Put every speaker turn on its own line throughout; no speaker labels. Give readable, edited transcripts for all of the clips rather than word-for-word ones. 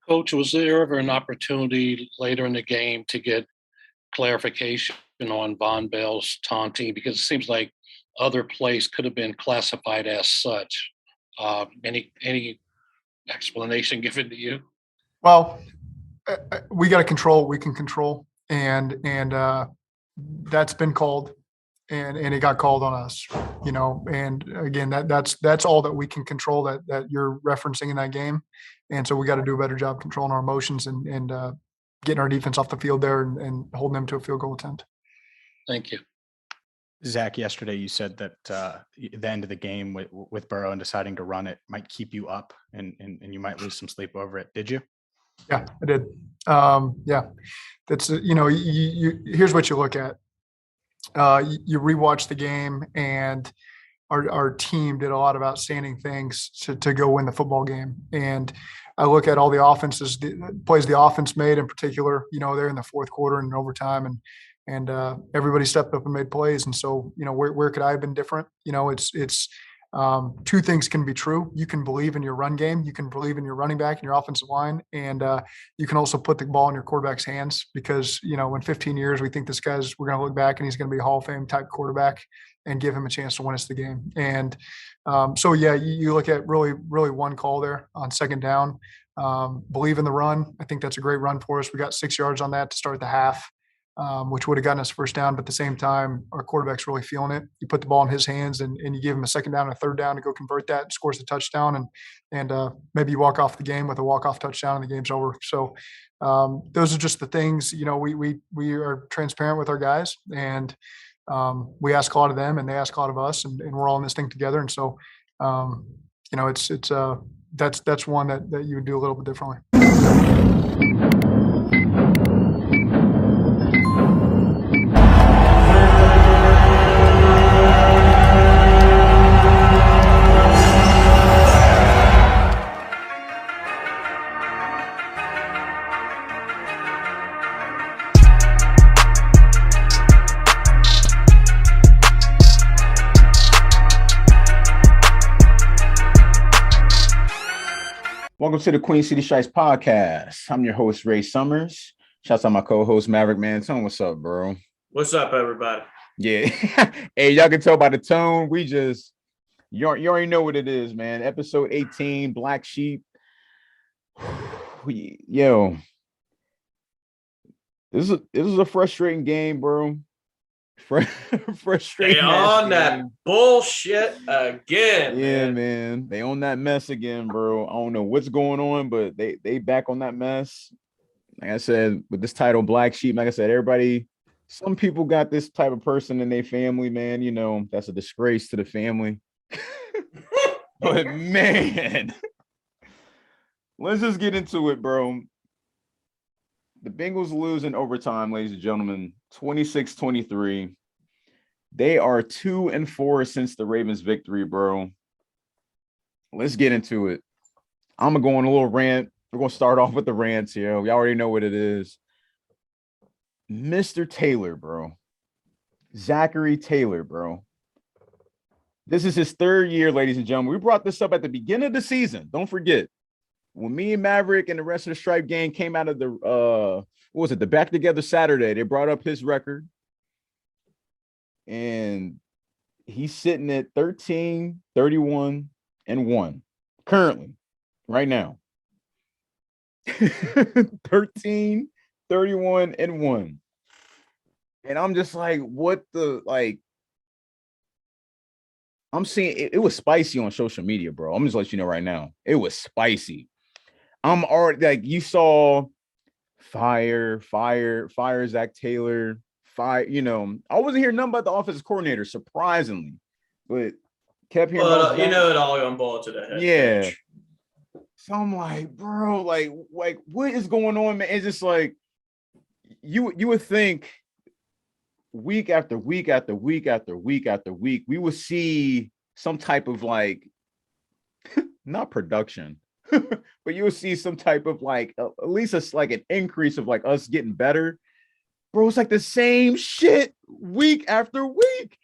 Coach, was there ever an opportunity later in the game to get clarification on Von Bell's taunting? Because it seems like other plays could have been classified as such. Any explanation given to you?
Well, we got to control what we can control, and that's been called, and it got called on us, And again, that's all that we can control that you're referencing in that game, and so we got to do a better job controlling our emotions and getting our defense off the field there and holding them to a field goal attempt.
Thank you.
Zach, yesterday you said that the end of the game with Burrow and deciding to run it might keep you up and you might lose some sleep over it. Did you?
Yeah, I did. Yeah, that's here's what you look at. You rewatch the game, and our team did a lot of outstanding things to go win the football game. And I look at all the plays the offense made in particular. They're in the fourth quarter and overtime, and everybody stepped up and made plays. And so, where could I have been different? It's two things can be true. You can believe in your run game. You can believe in your running back and your offensive line. And you can also put the ball in your quarterback's hands because, in 15 years, we think we're going to look back and he's going to be a Hall of Fame type quarterback and give him a chance to win us the game. And so, yeah, you look at really, really one call there on second down. Believe in the run. I think that's a great run for us. We got 6 yards on that to start the half. Which would have gotten us first down. But at the same time, our quarterback's really feeling it. You put the ball in his hands and you give him a second down and a third down to go convert that, scores the touchdown, and maybe you walk off the game with a walk-off touchdown and the game's over. So those are just the things, we are transparent with our guys, and we ask a lot of them and they ask a lot of us, and we're all in this thing together. And so, that's one that you would do a little bit differently.
Welcome to the Queen City Strikes podcast. I'm your host, Ray Summers. Shouts out my co-host, Maverick PSN. What's up, bro?
What's up, everybody?
Yeah. Hey, y'all can tell by the tone. You already know what it is, man. Episode 18, Black Sheep. Yo. This is a frustrating game, bro. Frustrating.
They on that bullshit again.
Yeah, man. They on that mess again, bro. I don't know what's going on, but they back on that mess. Like I said, with this title, Black Sheep, like I said, some people got this type of person in their family, man. That's a disgrace to the family. But man, let's just get into it, bro. The Bengals lose in overtime, ladies and gentlemen, 26-23. They are 2-4 since the Ravens' victory, bro. Let's get into it. I'm going to go on a little rant. We're going to start off with the rants here. We already know what it is. Mr. Taylor, bro. Zachary Taylor, bro. This is his third year, ladies and gentlemen. We brought this up at the beginning of the season. Don't forget. When me and Maverick and the rest of the Stripe gang came out of the Back Together Saturday, they brought up his record. And he's sitting at 13, 31, and 1 currently, right now. 13, 31, and 1. And I'm just like, I'm seeing it was spicy on social media, bro. I'm just letting you know right now. It was spicy. I'm already you saw fire Zach Taylor, fire. I wasn't hearing nothing about the offensive coordinator, surprisingly, but kept hearing.
Well, it all on ball to the head.
Yeah.
Coach.
So I'm like, bro, like what is going on, man? It's just like you would think week after week after week after week after week, we would see some type of not production. But you'll see some type of at least it's like an increase of us getting better. Bro, it's like the same shit week after week.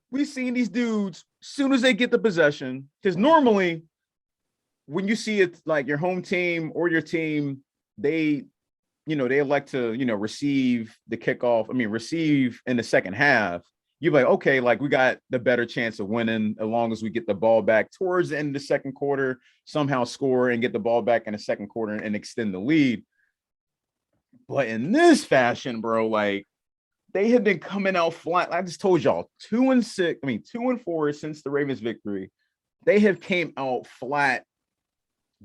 We seen these dudes soon as they get the possession, because normally when you see it like your home team or your team they, they elect to, receive the kickoff. I mean, receive in the second half. You're like, okay, like we got the better chance of winning as long as we get the ball back towards the end of the second quarter, somehow score and get the ball back in the second quarter and extend the lead. But in this fashion, bro, like they have been coming out flat. I just told y'all 2-4 since the Ravens victory. They have came out flat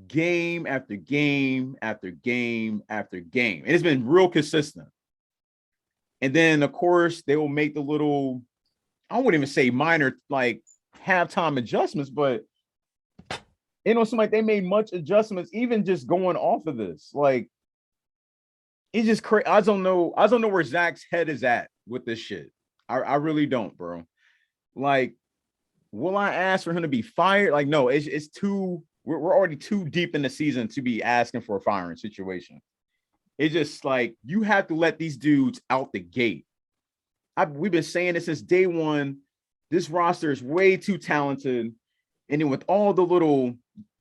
game after game after game after game. And it's been real consistent. And then, of course, they will make the little, I wouldn't even say minor, like halftime adjustments, but it seem like they made much adjustments, even just going off of this. Like, it's just crazy. I don't know where Zach's head is at with this shit. I really don't, bro. Like, will I ask for him to be fired? Like, no, it's too, we're already too deep in the season to be asking for a firing situation. It's just like, you have to let these dudes out the gate. We've been saying this since day one. This roster is way too talented. And then with all the little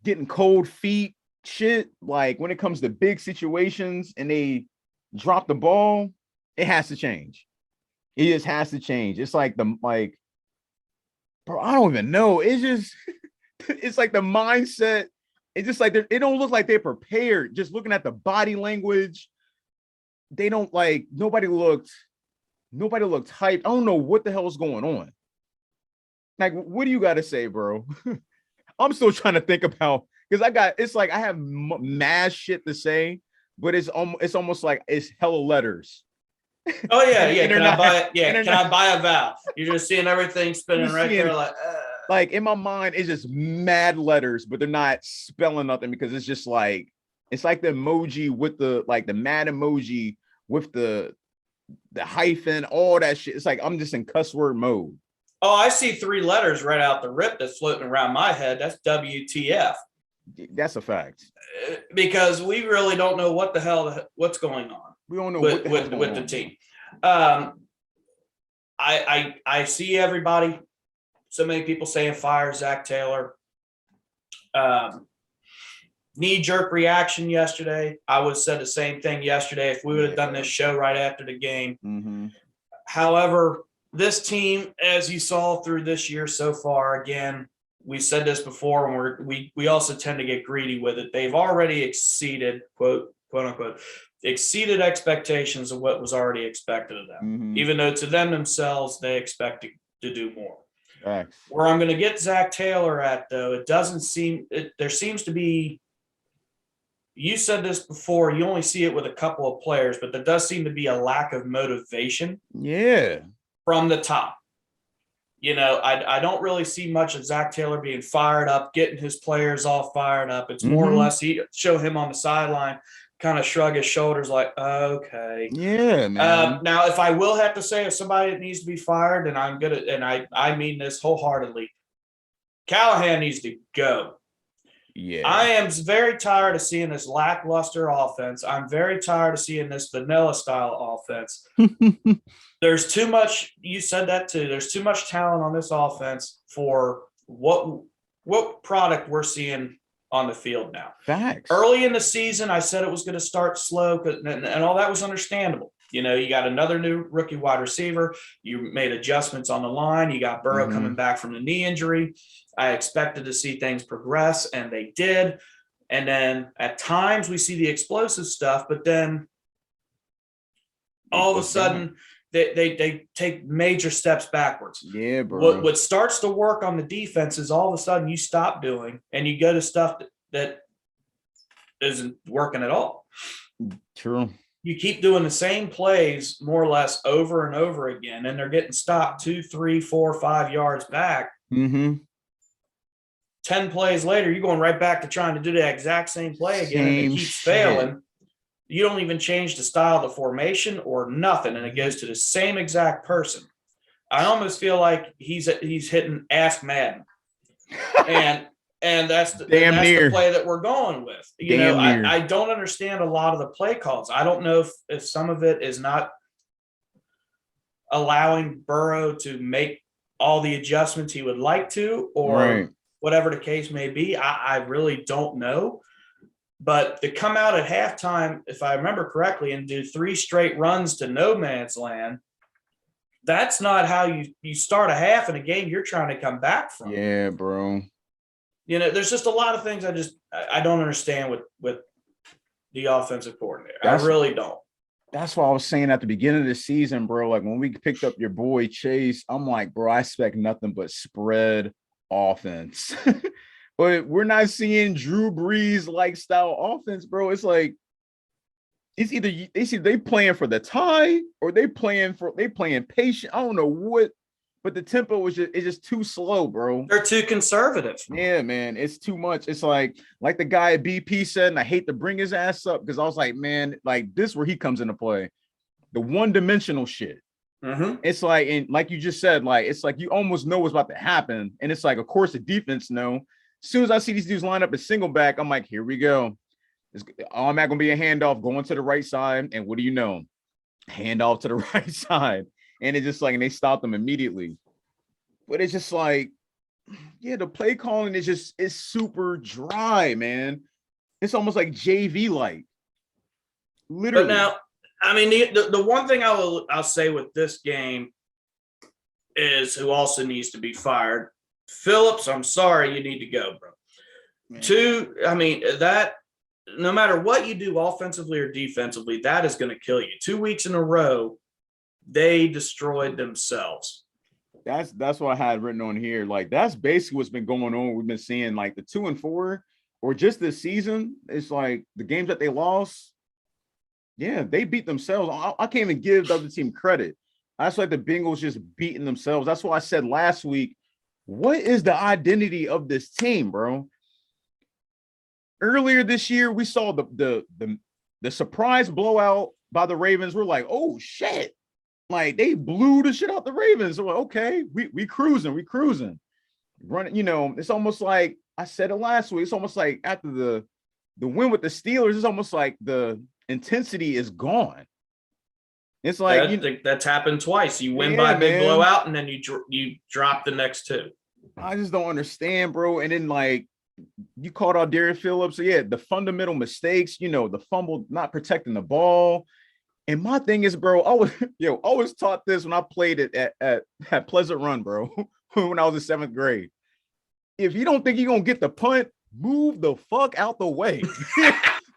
getting cold feet shit, like when it comes to big situations and they drop the ball, it has to change. It just has to change. It's like bro, I don't even know. It's just, it's like the mindset. It's just like it don't look like they're prepared. Just looking at the body language, they don't like. Nobody looked hyped. I don't know what the hell is going on. Like, what do you got to say, bro? I'm still trying to think about, because I have mad shit to say, but it's almost like it's hella letters.
Oh yeah. Can I buy a valve? You're just seeing everything spinning right there,
like in my mind, it's just mad letters, but they're not spelling nothing because it's just like, it's like the emoji with the mad emoji with the hyphen, all that shit. It's like, I'm just in cuss word mode.
Oh, I see 3 letters right out the rip that's floating around my head. That's WTF.
That's a fact.
Because we really don't know what's going on.
We don't know
with the team. I see everybody. So many people saying fire Zach Taylor. Knee-jerk reaction yesterday. I would have said the same thing yesterday if we would have done this show right after the game.
Mm-hmm.
However, this team, as you saw through this year so far, again, we said this before, and we also tend to get greedy with it. They've already exceeded, quote unquote, exceeded expectations of what was already expected of them,
mm-hmm.
even though to them themselves, they expect to do more.
Thanks.
Where I'm going to get Zach Taylor at, though, there seems to be, you said this before, you only see it with a couple of players, but there does seem to be a lack of motivation.
Yeah.
From the top. I don't really see much of Zach Taylor being fired up, getting his players all fired up. It's more or less show him on the sideline, kind of shrug his shoulders like, okay.
Yeah, man.
Now, if I will have to say, if somebody that needs to be fired, and I mean this wholeheartedly, Callahan needs to go.
Yeah.
I am very tired of seeing this lackluster offense. I'm very tired of seeing this vanilla style offense. There's too much, you said that too, there's too much talent on this offense for what product we're seeing on the field now.
Facts.
Early in the season, I said it was going to start slow, and all that was understandable. You got another new rookie wide receiver. You made adjustments on the line. You got Burrow coming back from the knee injury. I expected to see things progress, and they did. And then at times we see the explosive stuff, but then all of a sudden they take major steps backwards.
Yeah, bro.
What starts to work on the defense is all of a sudden you stop doing and you go to stuff that isn't working at all.
True.
You keep doing the same plays more or less over and over again, and they're getting stopped 2, 3, 4, 5 yards back. 10 plays later, you're going right back to trying to do the exact same play again, and it keeps failing. You don't even change the style of the formation or nothing, and it goes to the same exact person. I almost feel like he's hitting Ask Madden, and that's the play that we're going with. I don't understand a lot of the play calls. I don't know if some of it is not allowing Burrow to make all the adjustments he would like to, or whatever the case may be. I really don't know. But to come out at halftime, if I remember correctly, and do 3 straight runs to no man's land, that's not how you start a half in a game you're trying to come back from.
Yeah, bro.
You know, there's just a lot of things I don't understand with the offensive coordinator. I really don't.
That's what I was saying at the beginning of the season, bro. Like when we picked up your boy Chase, I'm like, bro, I expect nothing but spread offense. But we're not seeing Drew Brees like style offense, bro. It's like it's either they playing for the tie or they playing patient. I don't know what, but the tempo is just too slow, bro.
They're too conservative.
Yeah, man, it's too much. It's like the guy at BP said, and I hate to bring his ass up because I was like, man, like this where he comes into play, the one-dimensional shit.
Mm-hmm.
It's like, and like you just said, like it's like you almost know what's about to happen, and it's like, of course, the defense know. As soon as I see these dudes line up a single back, I'm like, here we go. It's automatically gonna be a handoff going to the right side, and what do you know? Handoff to the right side, and it's just like, and they stop them immediately. But it's just like, yeah, the play calling is super dry, man. It's almost like JV like, literally.
But now, I mean, the one thing I'll say with this game is who also needs to be fired. Phillips, I'm sorry, you need to go, bro. Man. 2, I mean, that no matter what you do offensively or defensively, that is going to kill you. 2 weeks in a row, they destroyed themselves.
That's what I had written on here. Like, that's basically what's been going on. We've been seeing like the 2 and 4 or just this season. It's like the games that they lost. Yeah, they beat themselves. I can't even give the other team credit. I just like the Bengals just beating themselves. That's why I said last week, what is the identity of this team, bro? Earlier this year, we saw the surprise blowout by the Ravens. We're like, oh shit. Like they blew the shit out the Ravens. So we're like, okay, we cruising. Running, you know, it's almost like I said it last week. It's almost like after the win with the Steelers, it's almost like the intensity is gone. It's like
that's happened twice. You win by a big blowout, and then you drop the next 2.
I just don't understand, bro. And then like you called out Darius Phillips. So yeah, the fundamental mistakes, you know, the fumble, not protecting the ball. And my thing is, bro, I was taught this when I played it at Pleasant Run, bro, when I was in 7th grade. If you don't think you're gonna get the punt, move the fuck out the way.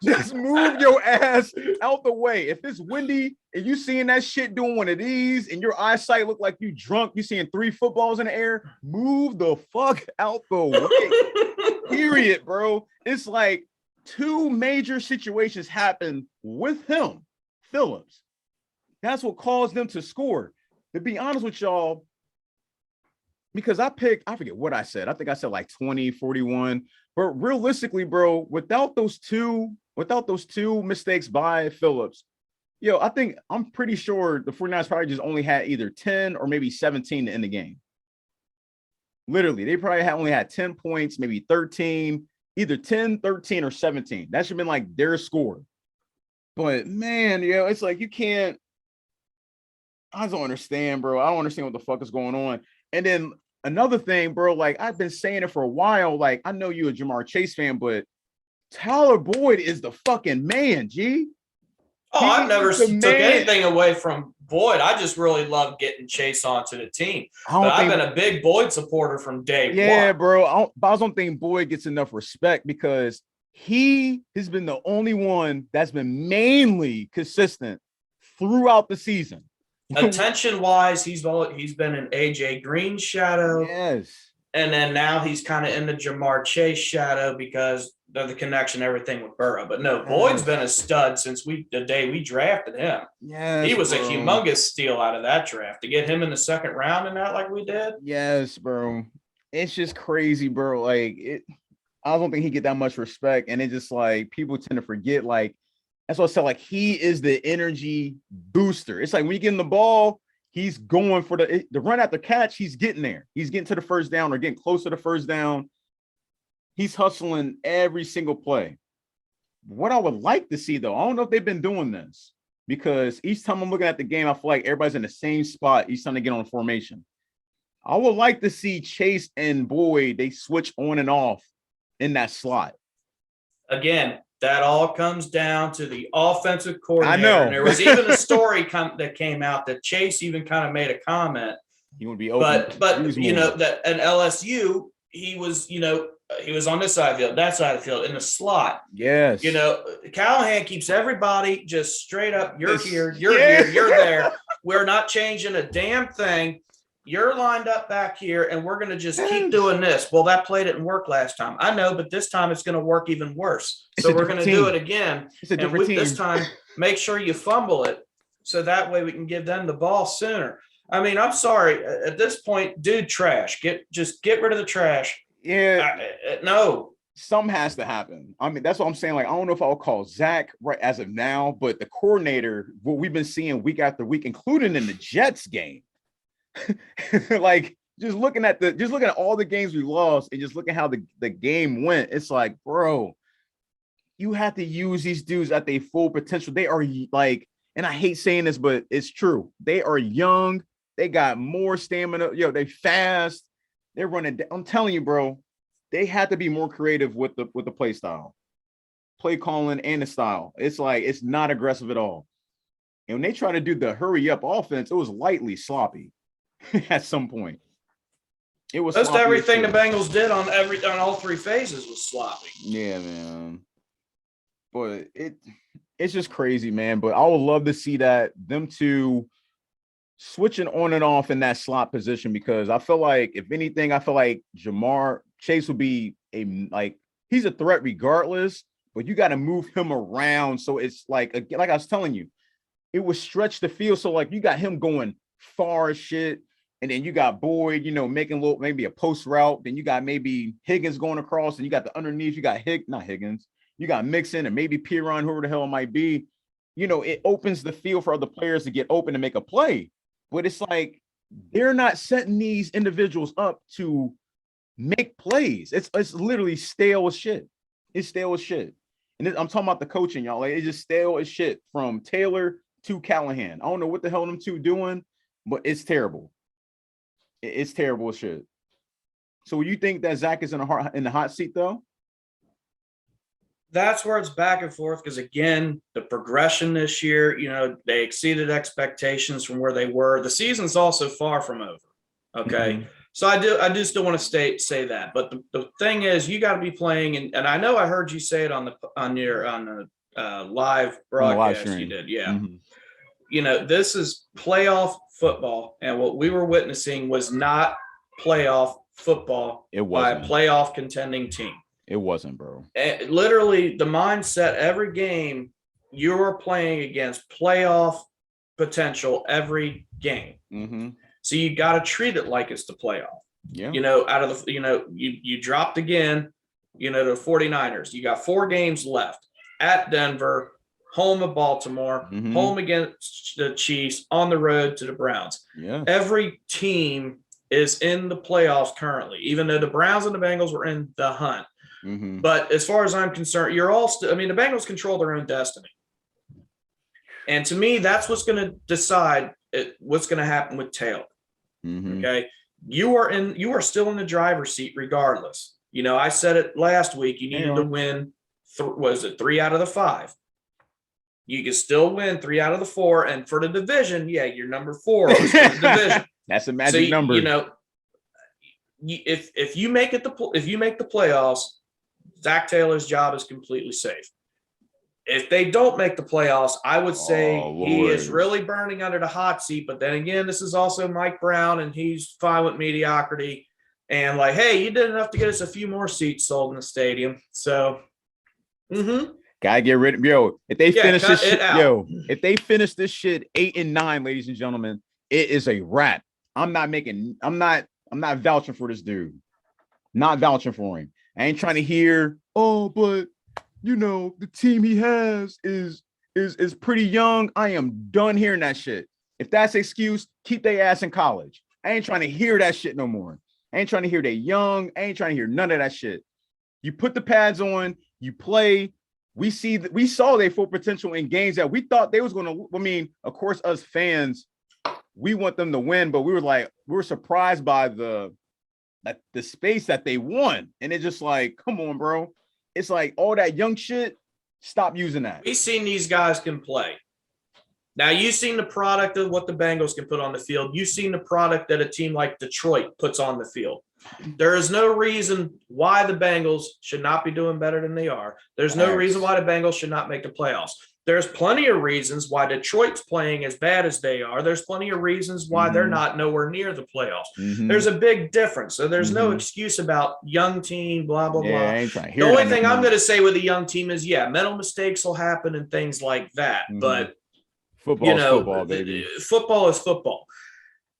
Just move your ass out the way. If it's windy and you seeing that shit doing one of these and your eyesight look like you drunk, you seeing 3 footballs in the air, move the fuck out the way. Period, bro. It's like 2 major situations happen with him, Phillips. That's what caused them to score. To be honest with y'all, because I forget what I said. I think I said like 20, 41. But realistically, bro, without those two mistakes by Phillips, I'm pretty sure the 49ers probably just only had either 10 or maybe 17 to end the game. Literally, they probably only had 10 points, maybe 13, either 10, 13, or 17. That should have been like their score. But man, it's like you can't. I don't understand, bro. I don't understand what the fuck is going on. And then another thing, bro, like I've been saying it for a while. Like I know you a Jamar Chase fan, but Tyler Boyd is the fucking man, G.
Oh, I've never took anything away from Boyd. I just really love getting Chase onto the team. But I've been a big Boyd supporter from day one.
Yeah, bro. I don't think Boyd gets enough respect because he has been the only one that's been mainly consistent throughout the season.
Attention-wise, he's been in AJ Green's shadow.
Yes.
And then now he's kind of in the Jamar Chase shadow because of the connection, everything with Burrow. But no, Boyd's been a stud since the day we drafted him.
Yes,
he was a humongous steal out of that draft to get him in the 2nd round and that like we did.
Yes, bro. It's just crazy, bro. Like I don't think he get that much respect. And it's just like people tend to forget, like, that's what I said, like he is the energy booster. It's like when you get in the ball, he's going for the run after catch. He's getting there. He's getting to the first down or getting close to the first down. He's hustling every single play. What I would like to see, though, I don't know if they've been doing this because each time I'm looking at the game, I feel like everybody's in the same spot each time they get on formation. I would like to see Chase and Boyd, they switch on and off in that slot.
Again, That all comes down to the offensive coordinator.
I know.
And there was even a story that came out that Chase even kind of made a comment.
He would be open.
But you know, that an LSU, he was on this side of the field, that side of the field, in the slot.
Yes.
You know, Callahan keeps everybody just straight up. You're here, you're here, you're there. We're not changing a damn thing. You're lined up back here, and we're going to just keep doing this. Well, that play didn't work last time. I know, but this time it's going to work even worse. So we're going to do it again. And with this time, make sure you fumble it so that way we can give them the ball sooner. I mean, I'm sorry. At this point, dude, trash. Just get rid of the trash.
Yeah.
No.
Something has to happen. I mean, that's what I'm saying. Like, I don't know if I'll call Zach right as of now, but the coordinator, what we've been seeing week after week, including in the Jets game, like just looking at all the games we lost and just looking how the game went, it's like, bro, you have to use these dudes at their full potential. They are like, and I hate saying this, but it's true. They are young. They got more stamina. Yo, they fast. They're running. I'm telling you, bro, they had to be more creative with the play style, play calling, and the style. It's like, it's not aggressive at all. And when they try to do the hurry up offense, it was lightly sloppy. At some point, it was
most everything the Bengals did on all three phases was sloppy.
Yeah, man. But it's just crazy, man. But I would love to see them two switching on and off in that slot position, because I feel like, if anything, I feel like Jamar Chase would be he's a threat regardless, but you got to move him around. So it's like I was telling you, it would stretch the field. So like, you got him going far as shit. And then you got Boyd, making maybe a post route. Then you got maybe Higgins going across, and you got the underneath. You got not Higgins. You got Mixon and maybe Piron, whoever the hell it might be. It opens the field for other players to get open and make a play. But it's like, they're not setting these individuals up to make plays. It's literally stale as shit. It's stale as shit. And I'm talking about the coaching, y'all. Like, it's just stale as shit from Taylor to Callahan. I don't know what the hell them two doing, but it's terrible. It's terrible as shit. So you think that Zach is in the hot seat, though?
That's where it's back and forth, because, again, the progression this year, they exceeded expectations from where they were. The season's also far from over. Okay. Mm-hmm. So I do still want to say that. But the thing is, you got to be playing, and I know I heard you say it on the live broadcast you did. Yeah. Mm-hmm. This is playoff football, and what we were witnessing was not playoff football by a playoff contending team.
It wasn't, bro.
And literally, the mindset every game, you're playing against playoff potential every game. Mm-hmm. So you got to treat it like it's the playoff. Yeah. Out of the, you dropped again, the 49ers. You got 4 games left at Denver, home of Baltimore, mm-hmm. home against the Chiefs, on the road to the Browns. Yeah. Every team is in the playoffs currently, even though the Browns and the Bengals were in the hunt. Mm-hmm. But as far as I'm concerned, you're all the Bengals control their own destiny. And to me, that's what's going to decide what's going to happen with Taylor. Mm-hmm. Okay. You are still in the driver's seat regardless. I said it last week, you needed to win. Was it 3 out of the 5? You can still win 3 out of the 4. And for the division, you're number 4 for the division.
That's a magic number.
If you make the playoffs, Zach Taylor's job is completely safe. If they don't make the playoffs, I would say he is really burning under the hot seat. But then again, this is also Mike Brown, and he's fine with mediocrity. And like, hey, you did enough to get us a few more seats sold in the stadium. So,
gotta get rid of if they finish this shit, if they finish this shit 8-9, ladies and gentlemen, it is a wrap. I'm not vouching for this dude. Not vouching for him. I ain't trying to hear, but the team he has is pretty young. I am done hearing that shit. If that's excuse, keep their ass in college. I ain't trying to hear that shit no more. I ain't trying to hear they young. I ain't trying to hear none of that shit. You put the pads on, you play. We saw their full potential in games that we thought they was going to. Of course, us fans, we want them to win, but we were surprised by the space that they won. And it's just like, come on, bro. It's like all that young shit. Stop using that.
We've seen these guys can play. Now, you've seen the product of what the Bengals can put on the field. You've seen the product that a team like Detroit puts on the field. There is no reason why the Bengals should not be doing better than they are. There's no reason why the Bengals should not make the playoffs. There's plenty of reasons why Detroit's playing as bad as they are. There's plenty of reasons why they're not nowhere near the playoffs. There's a big difference. So there's no excuse about young team, blah, blah, blah. The only thing I'm going to say with a young team is, mental mistakes will happen and things like that. But football is football, baby. Football is football.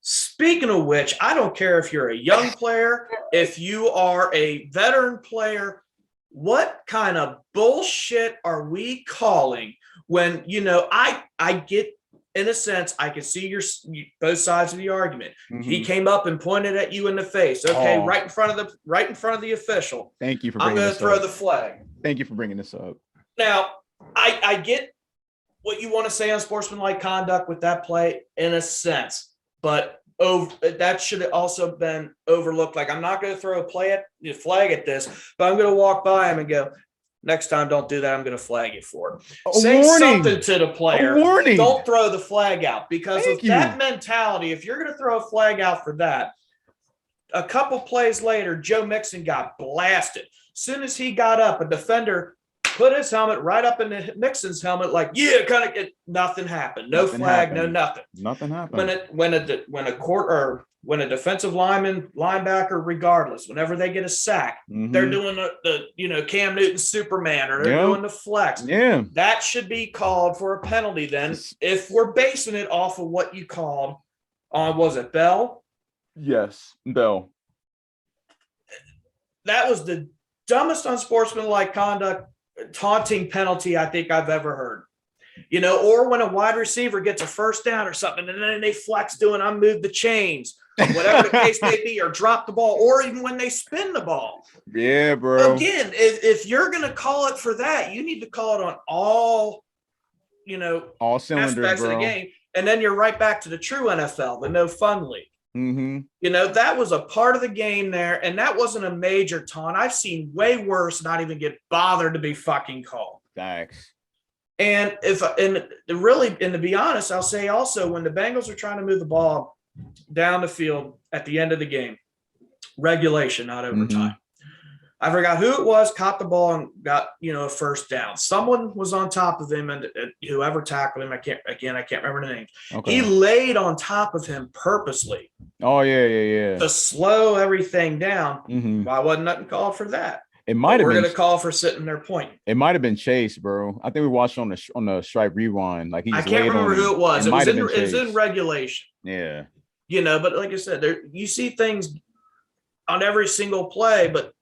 Speaking of which, I don't care if you're a young player, if you are a veteran player, what kind of bullshit are we calling when, I get, in a sense, I can see both sides of the argument. He came up and pointed at you in the face. Okay, right in front of the official.
Thank you for bringing this up. I'm
going to throw the flag.
Thank you for bringing this up.
Now, I get what you want to say on sportsmanlike conduct with that play in a sense, but that should have also been overlooked. Like, I'm not going to throw a flag at this, but I'm going to walk by him and go, next time, don't do that. I'm going to flag you for it. Say something to the player. Don't throw the flag out, because of that mentality. If you're going to throw a flag out for that, a couple plays later, Joe Mixon got blasted. As soon as he got up, a defender put his helmet right up into Mixon's helmet, like, nothing happened. No flag, no nothing.
Nothing happened.
When a defensive linebacker, regardless, whenever they get a sack, they're doing the Cam Newton Superman, or they're doing the flex.
Yeah.
That should be called for a penalty then, if we're basing it off of what you called on, was it Bell?
Yes, Bell.
That was the dumbest unsportsmanlike conduct, taunting penalty I think I've ever heard. Or when a wide receiver gets a first down or something, and then they flex doing unmove the chains, whatever the case may be, or drop the ball, or even when they spin the ball.
Yeah, bro.
Again, if you're going to call it for that, you need to call it on all
cylinders,
aspects of the game. And then you're right back to the true NFL, the no fun league. That was a part of the game there, and that wasn't a major taunt. I've seen way worse not even get bothered to be fucking called.
Thanks.
And to be honest, I'll say also, when the Bengals are trying to move the ball down the field at the end of the game, regulation, not overtime. I forgot who it was, caught the ball and got, a first down. Someone was on top of him, and whoever tackled him, I can't remember the name.
Okay.
He laid on top of him purposely.
Oh, yeah.
To slow everything down. Why wasn't nothing called for that?
It might have been.
We're going to call for sitting there pointing.
It might have been Chase, bro. I think we watched on the Stripe Rewind. Like,
I can't remember who it was. It was in regulation.
Yeah.
But like I said, you see things on every single play, but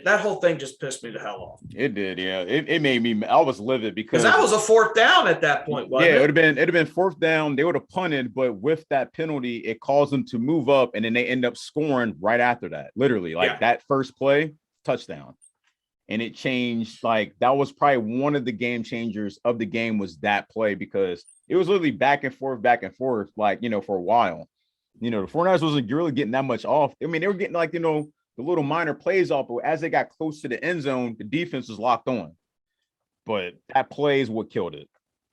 that whole thing just pissed me the hell off.
It did, yeah. It made me. I was livid because
that was a fourth down at that point. Wasn't it?
It'd have been fourth down. They would have punted, but with that penalty, it caused them to move up, and then they end up scoring right after that. Literally, that first play, touchdown, and it changed. Like, that was probably one of the game changers of the game, was that play, because it was literally back and forth, like, for a while. The 49ers wasn't really getting that much off. I mean, they were getting the little minor plays off, but as they got close to the end zone, the defense was locked on. But that play is what killed it.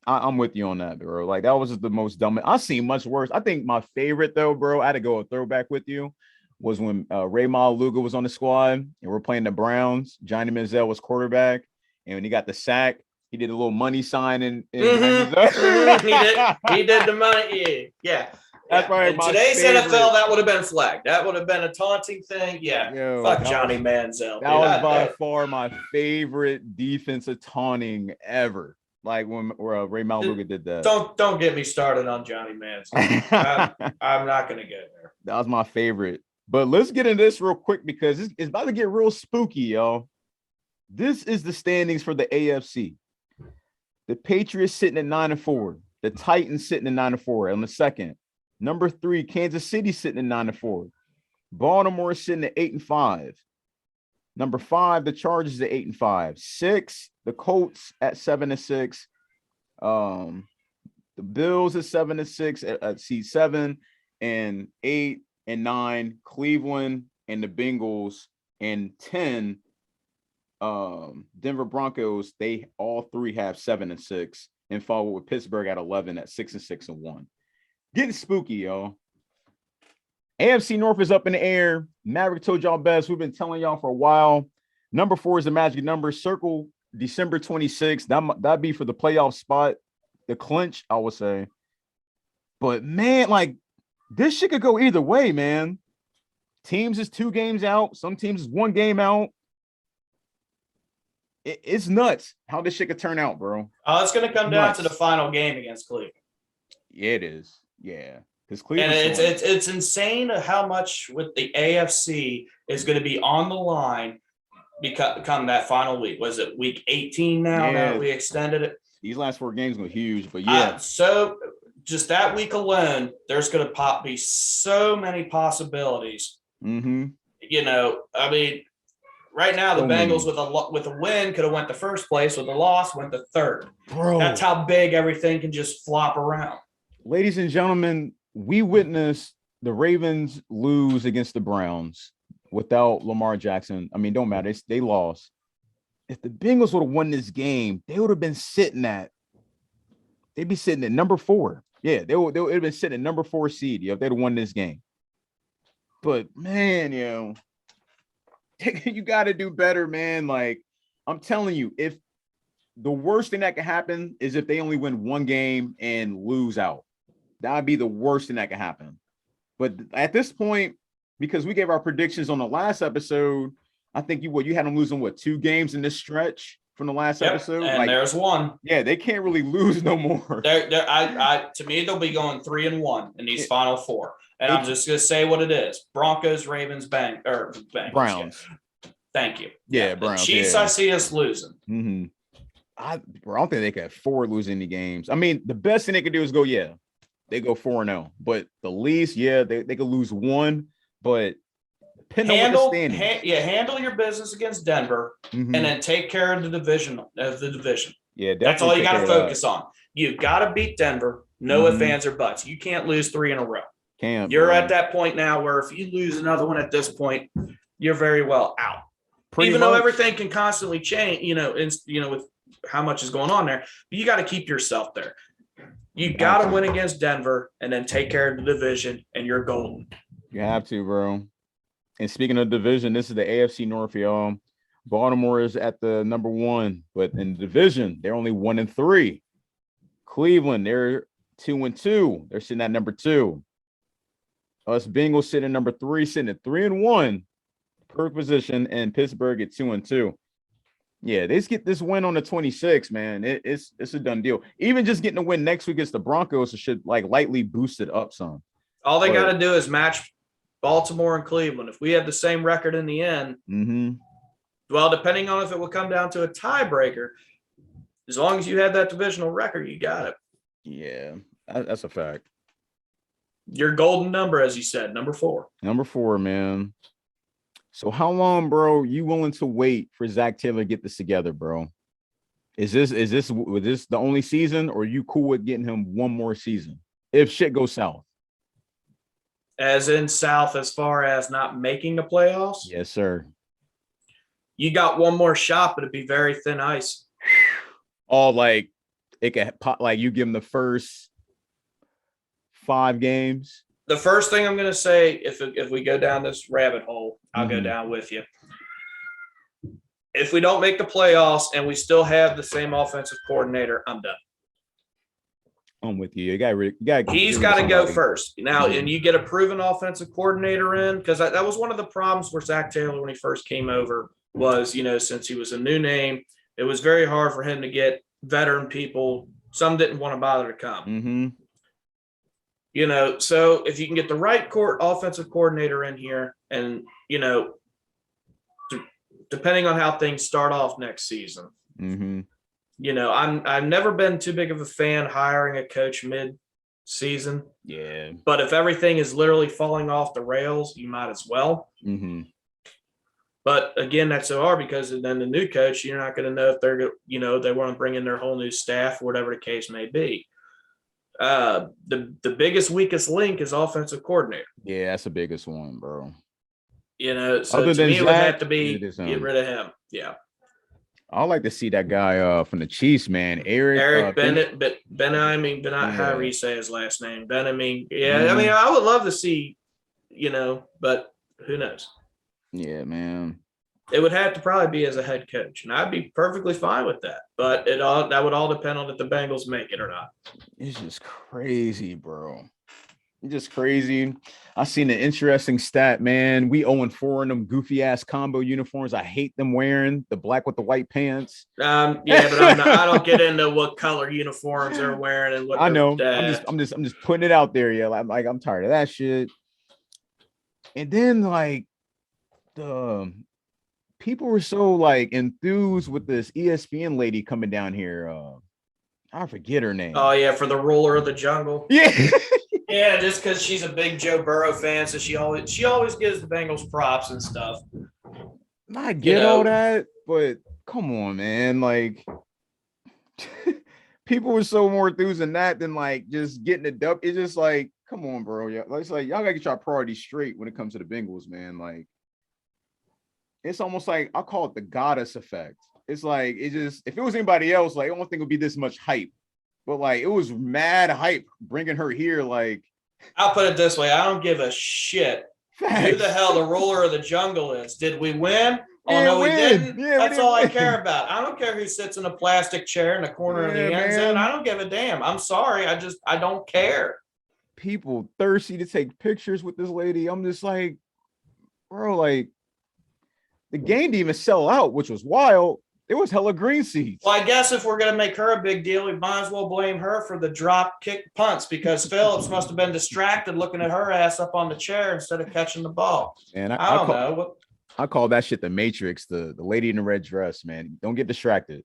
I'm with you on that, bro. Like, that was just the most dumb. I've seen much worse. I think my favorite, though, bro, I had to go a throwback with you, was when Ray Maluga was on the squad and we're playing the Browns. Johnny Manziel was quarterback, and when he got the sack, he did a little money sign. He did
the money. Yeah.
That's right.
In today's NFL, that would have been flagged. That would have been a taunting thing. Yeah. Fuck Johnny Manziel.
That was by far my favorite defensive taunting ever. Like when Ray Maluga did that.
Don't get me started on Johnny Manziel. I'm not going to get there.
That was my favorite. But let's get into this real quick, because it's about to get real spooky, y'all. This is the standings for the AFC. The Patriots sitting at 9-4. The Titans sitting at 9-4 on the second. Number 3, Kansas City sitting at 9-4. Baltimore sitting at 8-5. Number 5, the Chargers at 8-5. 6, the Colts at 7-6. The Bills at 7-6 at seed 7, and 8 and 9, Cleveland and the Bengals, and 10, Denver Broncos, they all three have 7-6, and follow with Pittsburgh at 11 at 6-6-1. Getting spooky, y'all. AFC North is up in the air. Maverick told y'all best. We've been telling y'all for a while. Number 4 is the magic number. Circle December 26th. That'd be for the playoff spot, the clinch, I would say. But man, like, this shit could go either way, man. Teams is 2 games out. Some teams is 1 game out. It's nuts how this shit could turn out, bro.
It's going to come down to the final game against Cleveland.
Yeah, it is. Yeah. Because Cleveland.
And it's insane how much with the AFC is going to be on the line come that final week. Was it week 18 now that we extended it?
These last 4 games were huge, but yeah.
So just that week alone, there's going to be so many possibilities.
Mm-hmm.
You know, I mean, right now the Bengals with a win could have went to first place. With a loss, went to third.
Bro,
that's how big everything can just flop around.
Ladies and gentlemen, we witnessed the Ravens lose against the Browns without Lamar Jackson. I mean, don't matter. They lost. If the Bengals would have won this game, they would have been they'd be sitting at number 4. Yeah, they would have been sitting at number 4 seed if they'd have won this game. But man, you got to do better, man. Like, I'm telling you, if the worst thing that could happen is if they only win 1 game and lose out. That would be the worst thing that could happen. But at this point, because we gave our predictions on the last episode, I think you had them losing 2 games in this stretch from the last episode.
And there's 1.
Yeah, they can't really lose no more.
To me, they'll be going 3-1 in these final 4. And I'm just gonna say what it is: Broncos, Ravens, Bengals,
Browns.
Yeah. Thank you.
Yeah, Browns.
Chiefs, I see us losing.
Mm-hmm. I don't think they could afford losing any games. I mean, the best thing they could do is they go 4-0. But the least, they could lose 1. But handle
your business against Denver, and then take care of the division.
Yeah,
that's all you got to focus on. You've got to beat Denver. No ifs, ands, or buts. You can't lose 3 in a row. You're at that point now where if you lose another one at this point, you're very well out. Even though everything can constantly change, with how much is going on there, but you got to keep yourself there. You got to win against Denver and then take care of the division, and you're golden.
You have to, bro. And speaking of division, this is the AFC North, y'all. Baltimore is at the number 1, but in the division, they're only 1-3. Cleveland, they're 2-2. They're sitting at number 2. Us Bengals sitting at number 3, sitting at 3-1, per position, and Pittsburgh at 2-2. Yeah, they just get this win on the 26th, man. It's a done deal. Even just getting a win next week against the Broncos should lightly boost it up some.
All they got to do is match Baltimore and Cleveland. If we had the same record in the end, well, depending on if it will come down to a tiebreaker, as long as you had that divisional record, you got it.
Yeah, that's a fact.
Your golden number, as you said, number 4.
Number 4, man. So how long, bro, you willing to wait for Zach Taylor to get this together, bro? Is this the only season, or are you cool with getting him 1 more season if shit goes south?
As in south, as far as not making the playoffs?
Yes, sir.
You got 1 more shot, but it'd be very thin ice.
Oh, like it could pop, like you give him the first 5 games.
The first thing I'm going to say, if we go down this rabbit hole, I'll go down with you. If we don't make the playoffs and we still have the same offensive coordinator, I'm done.
I'm with you.
He's got to go first now, and you get a proven offensive coordinator in, because that was one of the problems for Zach Taylor when he first came over. Was since he was a new name, it was very hard for him to get veteran people. Some didn't want to bother to come. So if you can get the right offensive coordinator in here, and depending on how things start off next season. I've never been too big of a fan hiring a coach mid-season.
Yeah.
But if everything is literally falling off the rails, you might as well. But again, that's so hard, because then the new coach, you're not going to know if they want to bring in their whole new staff, whatever the case may be. The biggest, weakest link is offensive coordinator.
Yeah, that's the biggest one, bro.
So to me, it would have to be get rid of him. Yeah.
I like to see that guy from the Chiefs, man. Eric
Bennett, however you say his last name. Benjamin. Yeah, I mean, I would love to see, but who knows?
Yeah, man.
It would have to probably be as a head coach, and I'd be perfectly fine with that. But that would all depend on if the Bengals make it or not.
It's just crazy, bro. It's just crazy. I seen an interesting stat, man. We 0-4 in them goofy ass combo uniforms. I hate them wearing the black with the white pants.
Yeah, but I don't get into what color uniforms they're wearing and what.
I know. I'm just putting it out there. Yeah, I'm tired of that shit. And then like the people were so like enthused with this ESPN lady coming down here. I forget her name.
Oh yeah, for the ruler of the jungle.
Yeah.
Yeah, just because she's a big Joe Burrow fan, so she always gives the Bengals props and stuff.
I get all that, but come on, man. Like people were so more enthused in that than like just getting it dub. It's just like, come on, bro. Yeah, it's like y'all gotta get your priorities straight when it comes to the Bengals, man. Like it's almost like I call it the goddess effect. It's like if it was anybody else, like I don't think it would be this much hype. But like it was mad hype bringing her here. Like
I'll put it this way: I don't give a shit who the hell the ruler of the jungle is. Did we win? Oh no, we didn't. Yeah, that's all I care about. I don't care who sits in a plastic chair in the corner of the end zone. I don't give a damn. I'm sorry. I don't care.
People thirsty to take pictures with this lady. I'm just like, bro, like the game didn't even sell out, which was wild. It was hella green seats.
Well, I guess if we're going to make her a big deal, we might as well blame her for the drop kick punts because Phillips must have been distracted looking at her ass up on the chair instead of catching the ball.
And I don't know. I call that shit the Matrix, the lady in the red dress, man. Don't get distracted.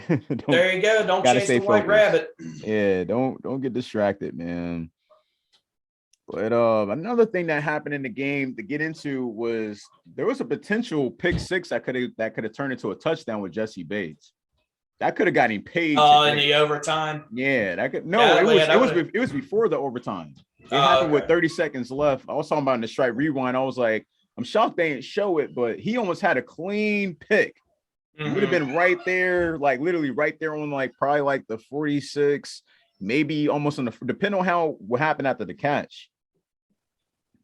There you go. Don't chase the white rabbit.
Yeah, don't get distracted, man. But another thing that happened in the game to get into was there was a potential pick six that could have turned into a touchdown with Jesse Bates. That could have gotten him paid.
Oh, in the overtime.
Yeah, that could. No, it was before the overtime. It happened with 30 seconds left. I was talking about in the strike rewind. I was like, I'm shocked they didn't show it, but he almost had a clean pick. It would have been right there, like literally right there on like probably like the 46, maybe almost on the depending on what happened after the catch.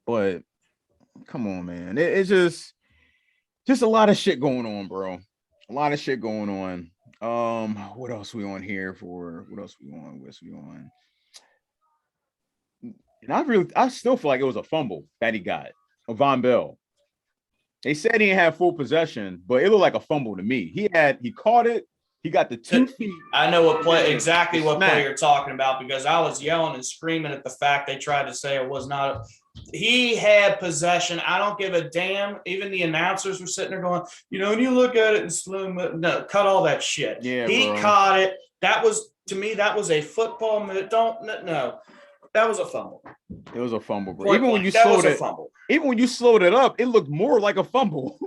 But come on, man. It's just a lot of shit going on, bro. A lot of shit going on. What else we on here for? What else we on? And I still feel like it was a fumble that he got of Von Bell. They said he didn't have full possession, but it looked like a fumble to me. He caught it. He got the 2 feet.
I know what play you're talking about because I was yelling and screaming at the fact they tried to say it was not. He had possession. I don't give a damn. Even the announcers were sitting there going, when you look at it in slow mo, no, cut all that shit. Yeah, he caught it. That was a football move. That was a fumble.
It was a fumble, bro. Even when you slowed it up, it looked more like a fumble.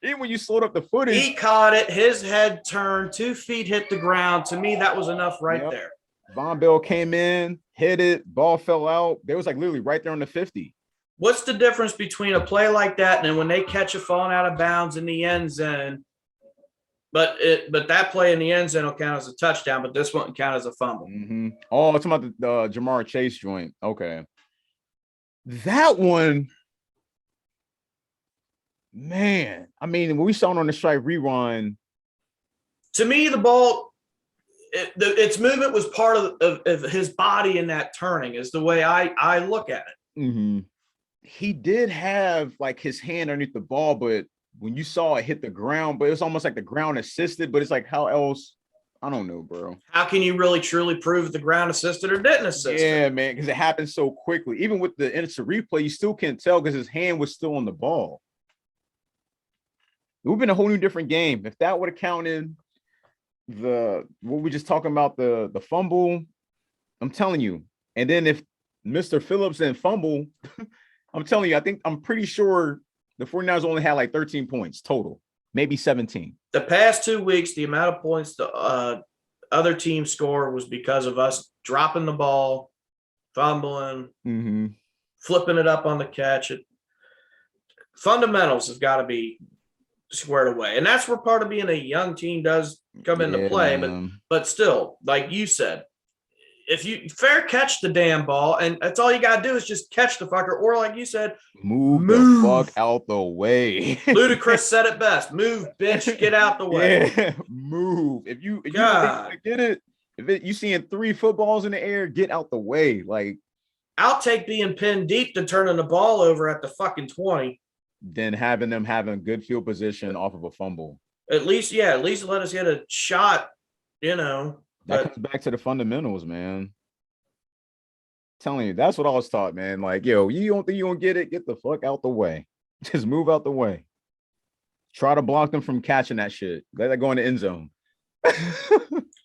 Even when you slowed up the footage.
He caught it. His head turned, 2 feet hit the ground. To me, that was enough there.
Von Bell came in, hit it, ball fell out. They was like literally right there on the 50.
What's the difference between a play like that and then when they catch a falling out of bounds in the end zone? But that play in the end zone will count as a touchdown, but this won't count as a fumble.
Mm-hmm. Oh, it's about the Jamar Chase joint. Okay. That one, man. I mean, when we saw it on the strike rewind.
To me, the ball, its movement was part of his body in that turning is the way I look at it.
Mm-hmm. He did have like his hand underneath the ball, but when you saw it hit the ground, but it was almost like the ground assisted, but it's like how else? I don't know, bro.
How can you really truly prove the ground assisted or didn't assist?
Yeah, man, because it happened so quickly. Even with the instant replay, you still can't tell because his hand was still on the ball. It would have been a whole new different game. If that would have counted what we just talking about, the fumble, I'm telling you. And then if Mr. Phillips didn't fumble, I'm telling you, I'm pretty sure the 49ers only had like 13 points total, maybe 17.
The past 2 weeks, the amount of points the other team score was because of us dropping the ball, fumbling, flipping it up on the catch. Fundamentals have got to be squared away. And that's where part of being a young team does come into play. But still, like you said, if you fair catch the damn ball, and that's all you got to do is just catch the fucker. Or like you said,
move the fuck out the way.
Ludacris said it best. Move, bitch, get out the way.
Yeah, move. If you get it, you seeing 3 footballs in the air, get out the way. Like,
I'll take being pinned deep to turning the ball over at the fucking 20.
Than having them having good field position off of a fumble.
At least let us get a shot,
That comes back to the fundamentals, man. Telling you, that's what I was taught, man. Like, yo, you don't think you gonna get it? Get the fuck out the way. Just move out the way. Try to block them from catching that shit. Let that go in the end zone.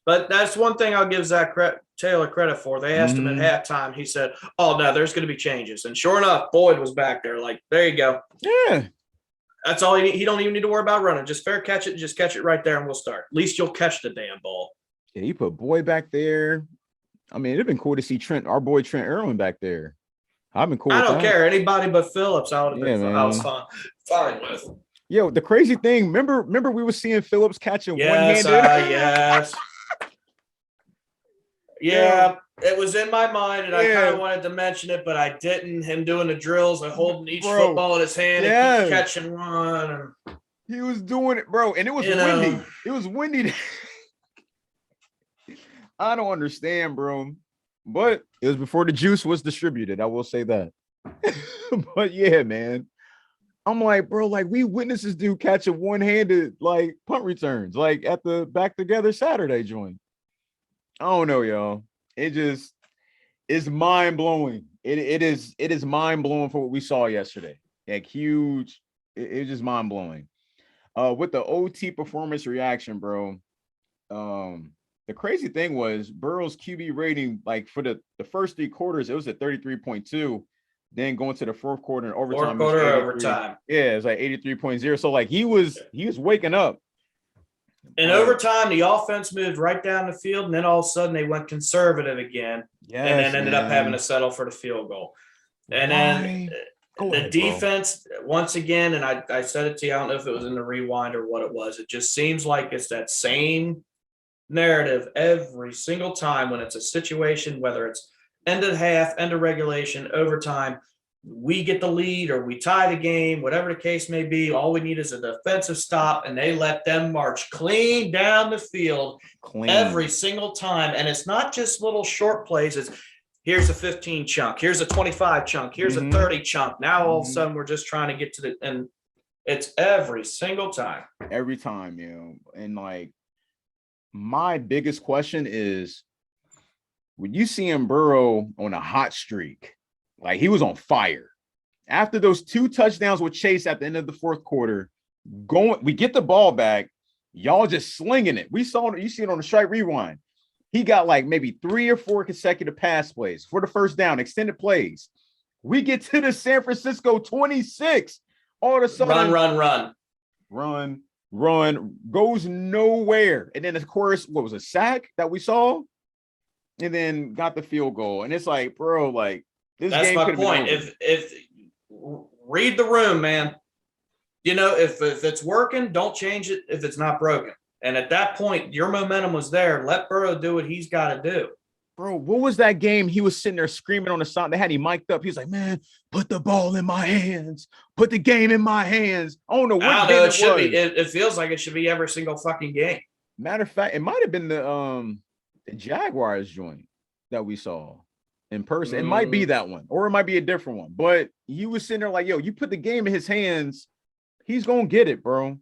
But that's one thing I'll give Zach Taylor credit for. They asked him at halftime. He said, "Oh no, there's going to be changes." And sure enough, Boyd was back there. Like, there you go.
Yeah.
That's all he don't even need to worry about running. Just fair catch it. Just catch it right there, and we'll start. At least you'll catch the damn ball.
Yeah, he put Boyd back there. I mean, it'd been cool to see our boy Trent Irwin back there. I've been cool.
I don't care. Anybody but Phillips, I would have been. I was fine with.
Yo, the crazy thing. Remember we were seeing Phillips catching
one-handed. Yes. Yeah, it was in my mind, and I kind of wanted to mention it, but I didn't. Him doing the drills and holding each football in his hand and catching one.
He was doing it, bro, and it was windy. It was windy. I don't understand, bro. But it was before the juice was distributed. I will say that. But yeah, man. I'm like, bro, like we witnessed this dude catch a one-handed like punt returns, like at the Back Together Saturday joint. I don't know, y'all. It just is mind-blowing. It is mind-blowing for what we saw yesterday. Like huge. It's just mind-blowing. With the OT performance reaction, bro. The crazy thing was Burrow's QB rating, like for the first 3 quarters, it was at 33.2. Then going to the fourth quarter and overtime. Yeah, it's like 83.0. So like he was waking up.
In overtime, the offense moved right down the field, and then all of a sudden they went conservative again. And then ended up having to settle for the field goal. And then the defense, once again, and I said it to you, I don't know if it was in the rewind or what it was. It just seems like it's that same narrative every single time when it's a situation, whether it's end of half, end of regulation, overtime, we get the lead or we tie the game, whatever the case may be. All we need is a defensive stop, and they let them march clean down the field every single time. And it's not just little short plays. It's here's a 15 chunk, here's a 25 chunk, here's a 30 chunk. Now all of a sudden we're just trying to get to and it's every single time.
Every time, And like my biggest question is, when you see him Burrow on a hot streak, like he was on fire. After those 2 touchdowns with Chase at the end of the fourth quarter, we get the ball back, y'all just slinging it. You see it on the strike rewind. He got like maybe 3 or 4 consecutive pass plays for the first down, extended plays. We get to the San Francisco 26. All of a sudden, run, goes nowhere. And then, of course, what was a sack that we saw? And then got the field goal. And it's like, bro, like this
that's
game
my point. If read the room, man. If it's working, don't change it if it's not broken. And at that point, your momentum was there. Let Burrow do what he's got to do.
Bro, what was that game? He was sitting there screaming on the side. They had him mic'd up. He was like, man, put the ball in my hands. Put the game in my hands. I don't know what game it should
be. It feels like it should be every single fucking game.
Matter of fact, it might have been the Jaguars joint that we saw in person. It might be that one, or it might be a different one. But you was sitting there like, yo, you put the game in his hands, he's gonna get it, bro.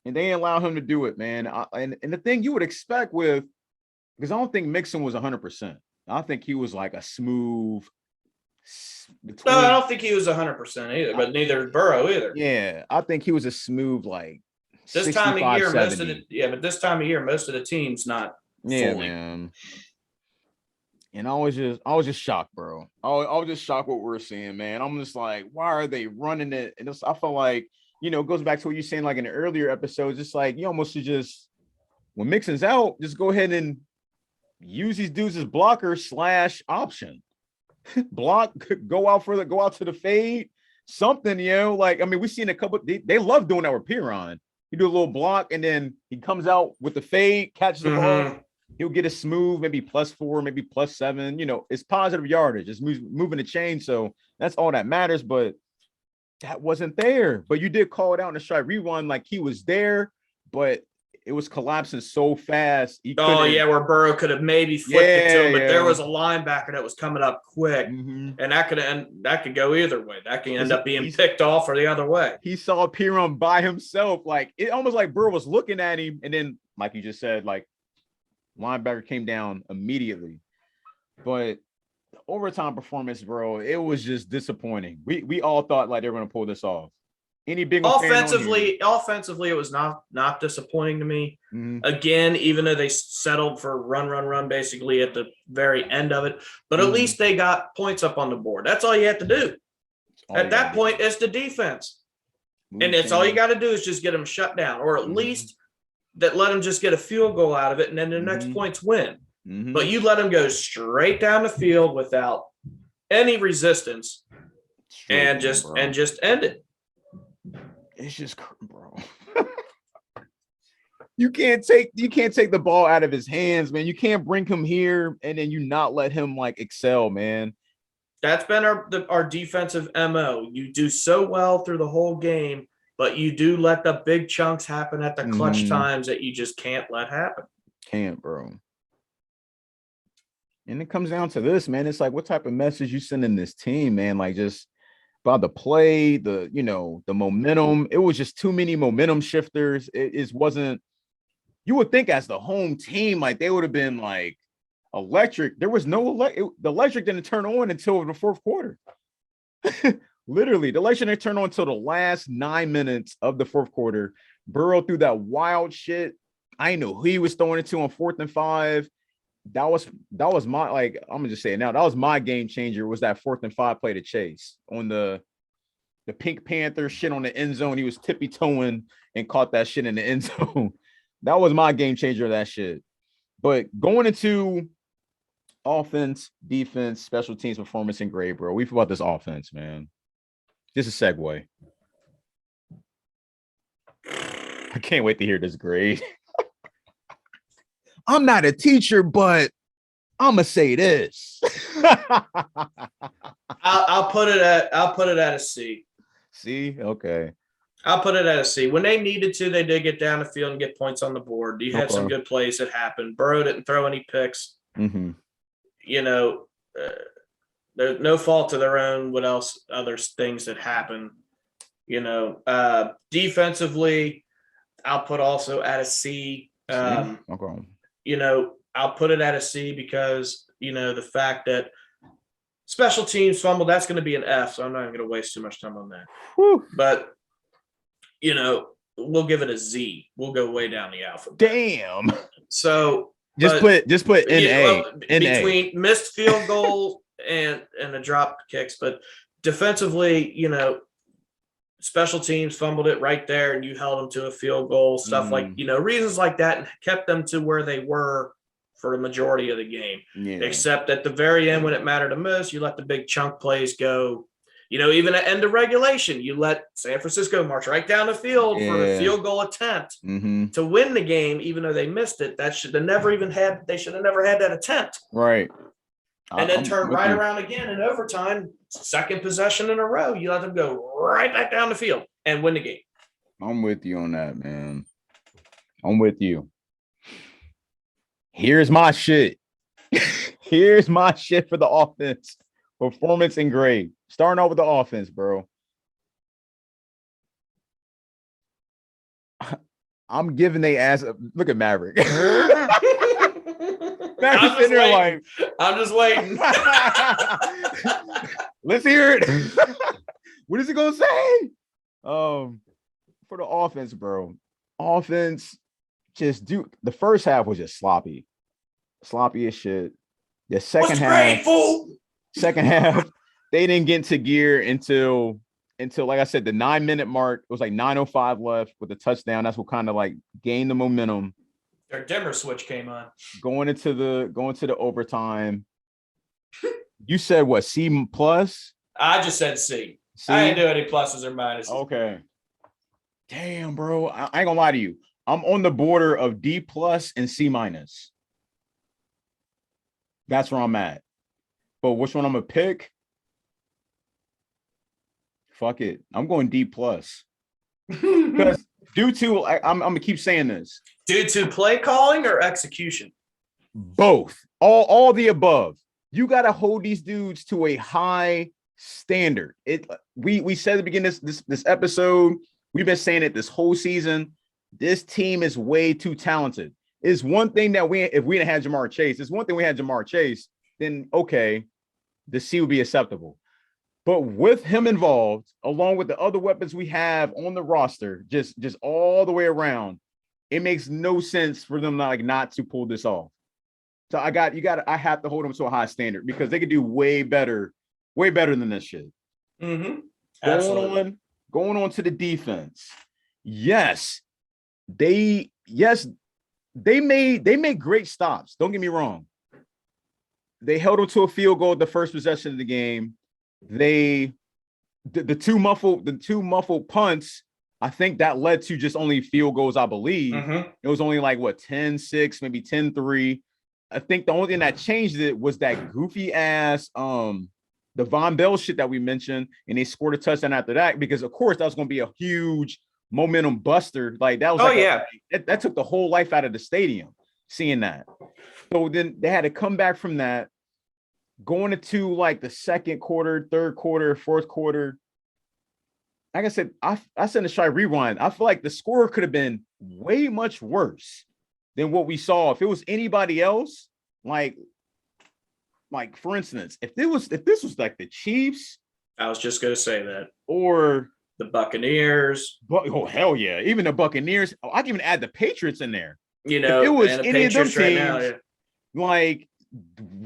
And they didn't allow him to do it, man. And the thing you would expect with, because I don't think Mixon was 100%. I think he was like a smooth.
No, I don't think he was 100% either, but neither Burrow either.
Yeah, I think he was a smooth like.
This time of year, but this time of year, most of the teams not.
Yeah,
fully.
Man. And I was just shocked, bro. I was just shocked what we're seeing, man. I'm just like, why are they running it? And I felt like, it goes back to what you're saying, like in the earlier episodes. It's like you almost should just, when Mixon's out, just go ahead and use these dudes as blocker / option. Block, go out to the fade, something, like, I mean, we've seen a couple, they love doing that with Piron. You do a little block and then he comes out with the fade, catches the ball. He'll get a smooth, maybe +4, maybe +7. It's positive yardage. It's moving the chain. So that's all that matters. But that wasn't there. But you did call it out in the strike rewind, like he was there, but it was collapsing so fast.
Where Burrow could have maybe flipped it to him, but there was a linebacker that was coming up quick, and that could go either way. That can end up being picked off or the other way.
He saw Piron by himself, like it almost like Burrow was looking at him, and then, like you just said, like linebacker came down immediately. But the overtime performance, bro, it was just disappointing. We all thought like they were going to pull this off. Any big
offensively, it was not disappointing to me. Again, even though they settled for run basically at the very end of it, but at least they got points up on the board. That's all you have to do. At that point, it's the defense, and it's all you got to do is just get them shut down, or at least that let them just get a field goal out of it, and then the next points win. But you let them go straight down the field without any resistance, and just end it.
It's just, bro. You can't take the ball out of his hands, man. You can't bring him here and then you not let him like excel, man.
That's been our defensive MO. You do so well through the whole game, but you do let the big chunks happen at the clutch times that you just can't let happen.
Can't, bro. And it comes down to this, man. It's like, what type of message you sending this team, man? Like, just about the play, the momentum. It was just too many momentum shifters. It wasn't. You would think as the home team, like they would have been like electric. There was no the electric didn't turn on until the fourth quarter. Literally, the electric didn't turn on until the last 9 minutes of the fourth quarter. Burrow threw that wild shit. I know who he was throwing it to on 4th and 5. That was my, like, I'm gonna just say it now. That was my game changer. Was that 4th and 5 play to Chase on the Pink Panther shit on the end zone? He was tippy toeing and caught that shit in the end zone. That was my game changer of that shit. But going into offense, defense, special teams performance and grade, bro. We feel about this offense, man. Just a segue. I can't wait to hear this grade. I'm not a teacher, but I'm gonna say this.
I'll put it at a C.
C? Okay.
I'll put it at a C. When they needed to, they did get down the field and get points on the board. You had some good plays that happened. Burrow didn't throw any picks. There's no fault of their own. What else? Other things that happen. Defensively, I'll put also at a C. I'll put it at a C because, the fact that special teams fumble, that's going to be an F. So I'm not even going to waste too much time on that.
Whew.
But, we'll give it a Z. We'll go way down the alphabet.
Damn.
So
just put NA.
Between missed field goal and the drop kicks. But defensively, special teams fumbled it right there and you held them to a field goal, stuff like, reasons like that, and kept them to where they were for the majority of the game. Except at the very end when it mattered the most, you let the big chunk plays go. Even at end of regulation, you let San Francisco march right down the field for the field goal attempt to win the game, even though they missed it. They should have never had that attempt.
Right.
And then turn right around again in overtime, second possession in a row. You let them go right back down the field and win the game.
I'm with you on that, man. I'm with you. Here's my shit. Here's my shit for the offense. Performance and grade. Starting off with the offense, bro. I'm giving they ass. Look at Maverick.
I'm just waiting.
Let's hear it. What is he gonna say? For the offense, bro. Offense, the first half was just sloppy as shit. The second half, they didn't get into gear until like I said, the 9-minute mark. It was like 9:05 left with a touchdown. That's what kind of like gained the momentum.
Their dimmer switch came on.
Going into the overtime. You said what, C+?
I just said C.
See?
I didn't do any pluses or minuses.
Okay. Damn, bro. I ain't gonna lie to you. I'm on the border of D plus and C minus. That's where I'm at. But which one I'm gonna pick? Fuck it. I'm going D plus. Because due to I'm gonna keep saying this.
Due to play calling or execution?
Both. All the above. You gotta hold these dudes to a high standard. We said at the beginning of this episode, we've been saying it this whole season. This team is way too talented. It's one thing that if we didn't have Jamar Chase, it's one thing we had Jamar Chase, then okay, the C would be acceptable. But with him involved, along with the other weapons we have on the roster, just all the way around, it makes no sense for them not to pull this off. So I have to hold them to a high standard because they could do way better than this shit.
Mm-hmm. Absolutely.
Going on to the defense. Yes, they made great stops. Don't get me wrong. They held them to a field goal at the first possession of the game. The two muffled punts, I think that led to just only field goals, I believe.
Mm-hmm.
It was only like 10-6, maybe 10-3. I think the only thing that changed it was that goofy ass the Von Bell shit that we mentioned, and they scored a touchdown after that because of course that was going to be a huge momentum buster. Like that was that took the whole life out of the stadium seeing that. So then they had to come back from that, going into like the second quarter, third quarter, fourth quarter. Like I said, I said to try rewind. I feel like the score could have been way much worse than what we saw. If it was anybody else, like for instance, if this was like the Chiefs,
I was just gonna say that,
or
the Buccaneers.
Oh hell yeah! Even the Buccaneers. Oh, I can even add the Patriots in there.
You know,
if it was
and the
any of them
Patriots
teams,
right now, yeah.
like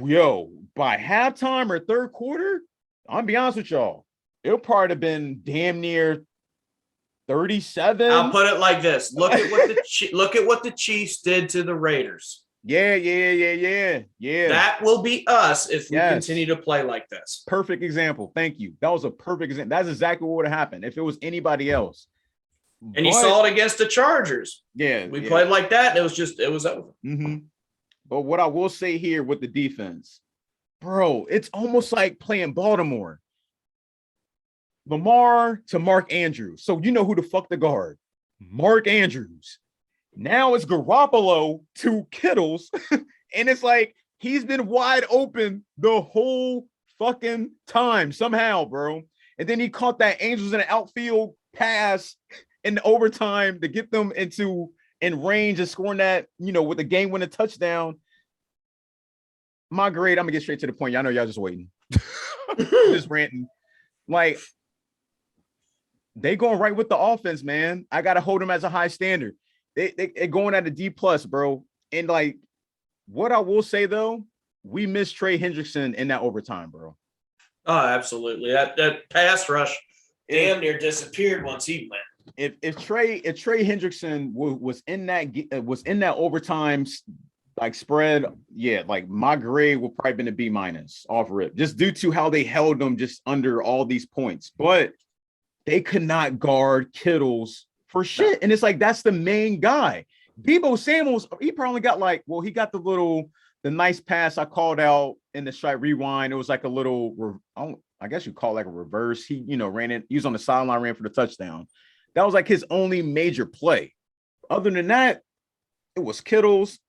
yo, by halftime or third quarter, I'll be honest with y'all, it'll probably have been damn near 37.
I'll put it like this: look at what the Chiefs did to the Raiders.
Yeah.
That will be us if we continue to play like this.
Perfect example. Thank you. That was a perfect example. That's exactly what would have happened if it was anybody else.
And you saw it against the Chargers.
Yeah,
we played like that, and it was over.
Mm-hmm. But what I will say here with the defense, bro, it's almost like playing Baltimore. Lamar to Mark Andrews. So you know who the fuck the guard? Mark Andrews. Now it's Garoppolo to Kittles. And it's like he's been wide open the whole fucking time somehow, bro. And then he caught that Angels in the outfield pass in the overtime to get them in range and scoring that, with the game-winning touchdown. My grade, I'm gonna get straight to the point. Y'all know y'all just waiting. Just ranting. Like, they going right with the offense, man. I gotta hold them as a high standard. They going at a D plus, bro. And like, what I will say though, we missed Trey Hendrickson in that overtime, bro.
Oh, absolutely. That pass rush damn near disappeared once he went.
If Trey Hendrickson was in that overtime like spread, yeah, like my grade would probably been a B minus off rip, just due to how they held them just under all these points. But they could not guard Kittles for shit. And it's like, that's the main guy. Deebo Samuels, he probably got he got the nice pass I called out in the strike rewind. It was like a little, I guess you call it like a reverse. He, ran it. He was on the sideline, ran for the touchdown. That was like his only major play. Other than that, it was Kittles,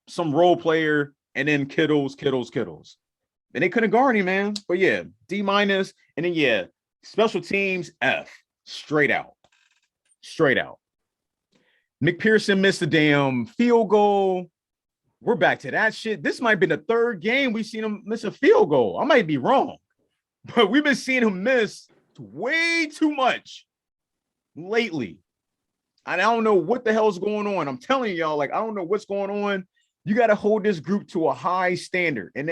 some role player, and then Kittles. And they couldn't guard him, man. But yeah, D minus. And then special teams, F. Straight out. McPherson missed a damn field goal. We're back to that shit. This might be the third game we've seen him miss a field goal. I might be wrong, but we've been seeing him miss way too much lately. And I don't know what the hell's going on. I'm telling y'all, I don't know what's going on. You got to hold this group to a high standard. And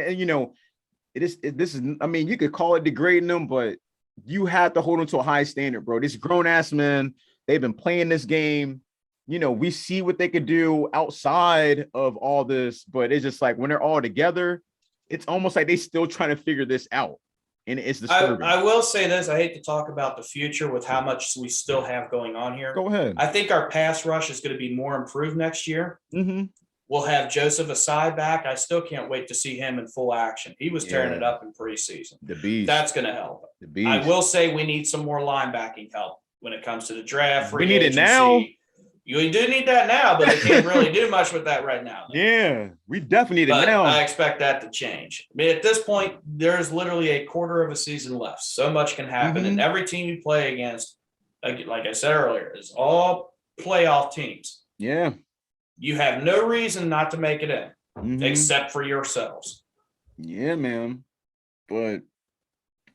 this is, I mean, you could call it degrading them, but you have to hold them to a high standard, bro. These grown ass men, they've been playing this game. We see what they could do outside of all this, but it's just like when they're all together, it's almost like they still trying to figure this out. and it's disturbing.
I will say this. I hate to talk about the future with how much we still have going on here.
Go ahead.
I think our pass rush is going to be more improved next year. We'll have Joseph Asai back. I still can't wait to see him in full action. He was tearing it up in preseason.
The beast.
That's going to help.
The beast.
I will say we need some more linebacking help when it comes to the draft.
We need it now.
You do need that now, but they can't really do much with that right now.
Yeah, we definitely need it now.
I expect that to change. I mean, at this point, there's literally a quarter of a season left. So much can happen. And every team you play against, like I said earlier, is all playoff teams.
Yeah.
You have no reason not to make it in, except for yourselves.
Yeah, man. But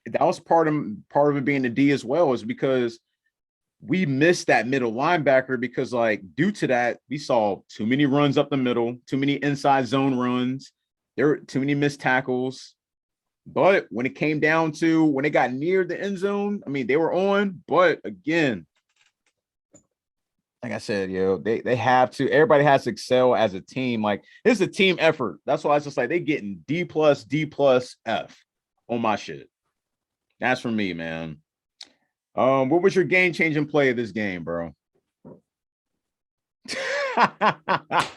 that was part of it being the D as well, is because we missed that middle linebacker because, like, due to that, we saw too many runs up the middle, too many inside zone runs. There were too many missed tackles. But when it came down to when it got near the end zone, I mean, they were on. But again, like I said, they have to. Everybody has to excel as a team. Like, it's a team effort. That's why I was just like, they getting D+, F on my shit. That's for me, man. What was your game-changing play of this game, bro?
I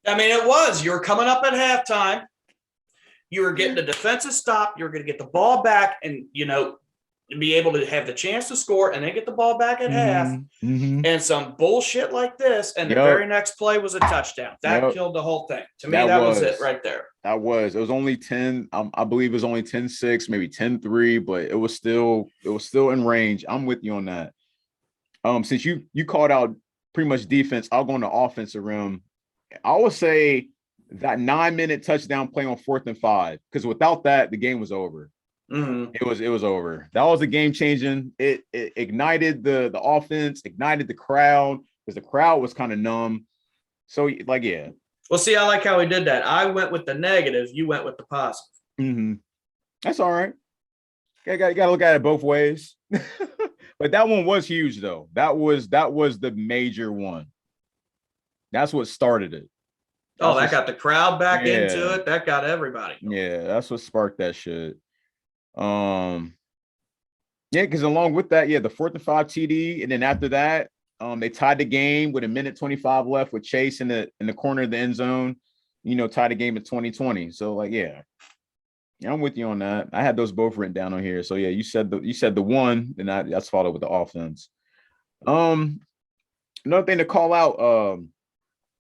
mean, it was. You were coming up at halftime. You were getting a defensive stop. You were going to get the ball back and, be able to have the chance to score and then get the ball back at half. And some bullshit like this. And the very next play was a touchdown. That killed the whole thing. To me, that was it right there.
It was only 10. I believe it was only 10-6, maybe 10-3, but it was still in range. I'm with you on that. Since you called out pretty much defense, I'll go on the offensive rim. I would say that 9-minute touchdown play on 4th and 5, because without that, the game was over. It was over. That was a game changing. It ignited the offense, ignited the crowd, because the crowd was kind of numb. So, like, yeah.
Well, see, I like how he did that. I went with the negative. You went with the positive.
That's all right. You got to look at it both ways. But that one was huge, though. That was the major one. That's what started it.
That got the crowd back into it. That got everybody.
Yeah, that's what sparked that shit. Because along with that, the 4th and 5 TD, and then after that, they tied the game with 1:25 left with Chase in the corner of the end zone. Tied the game at 2020. So, like, I'm with you on that. I had those both written down on here. So you said the one, and that's followed with the offense. Another thing to call out,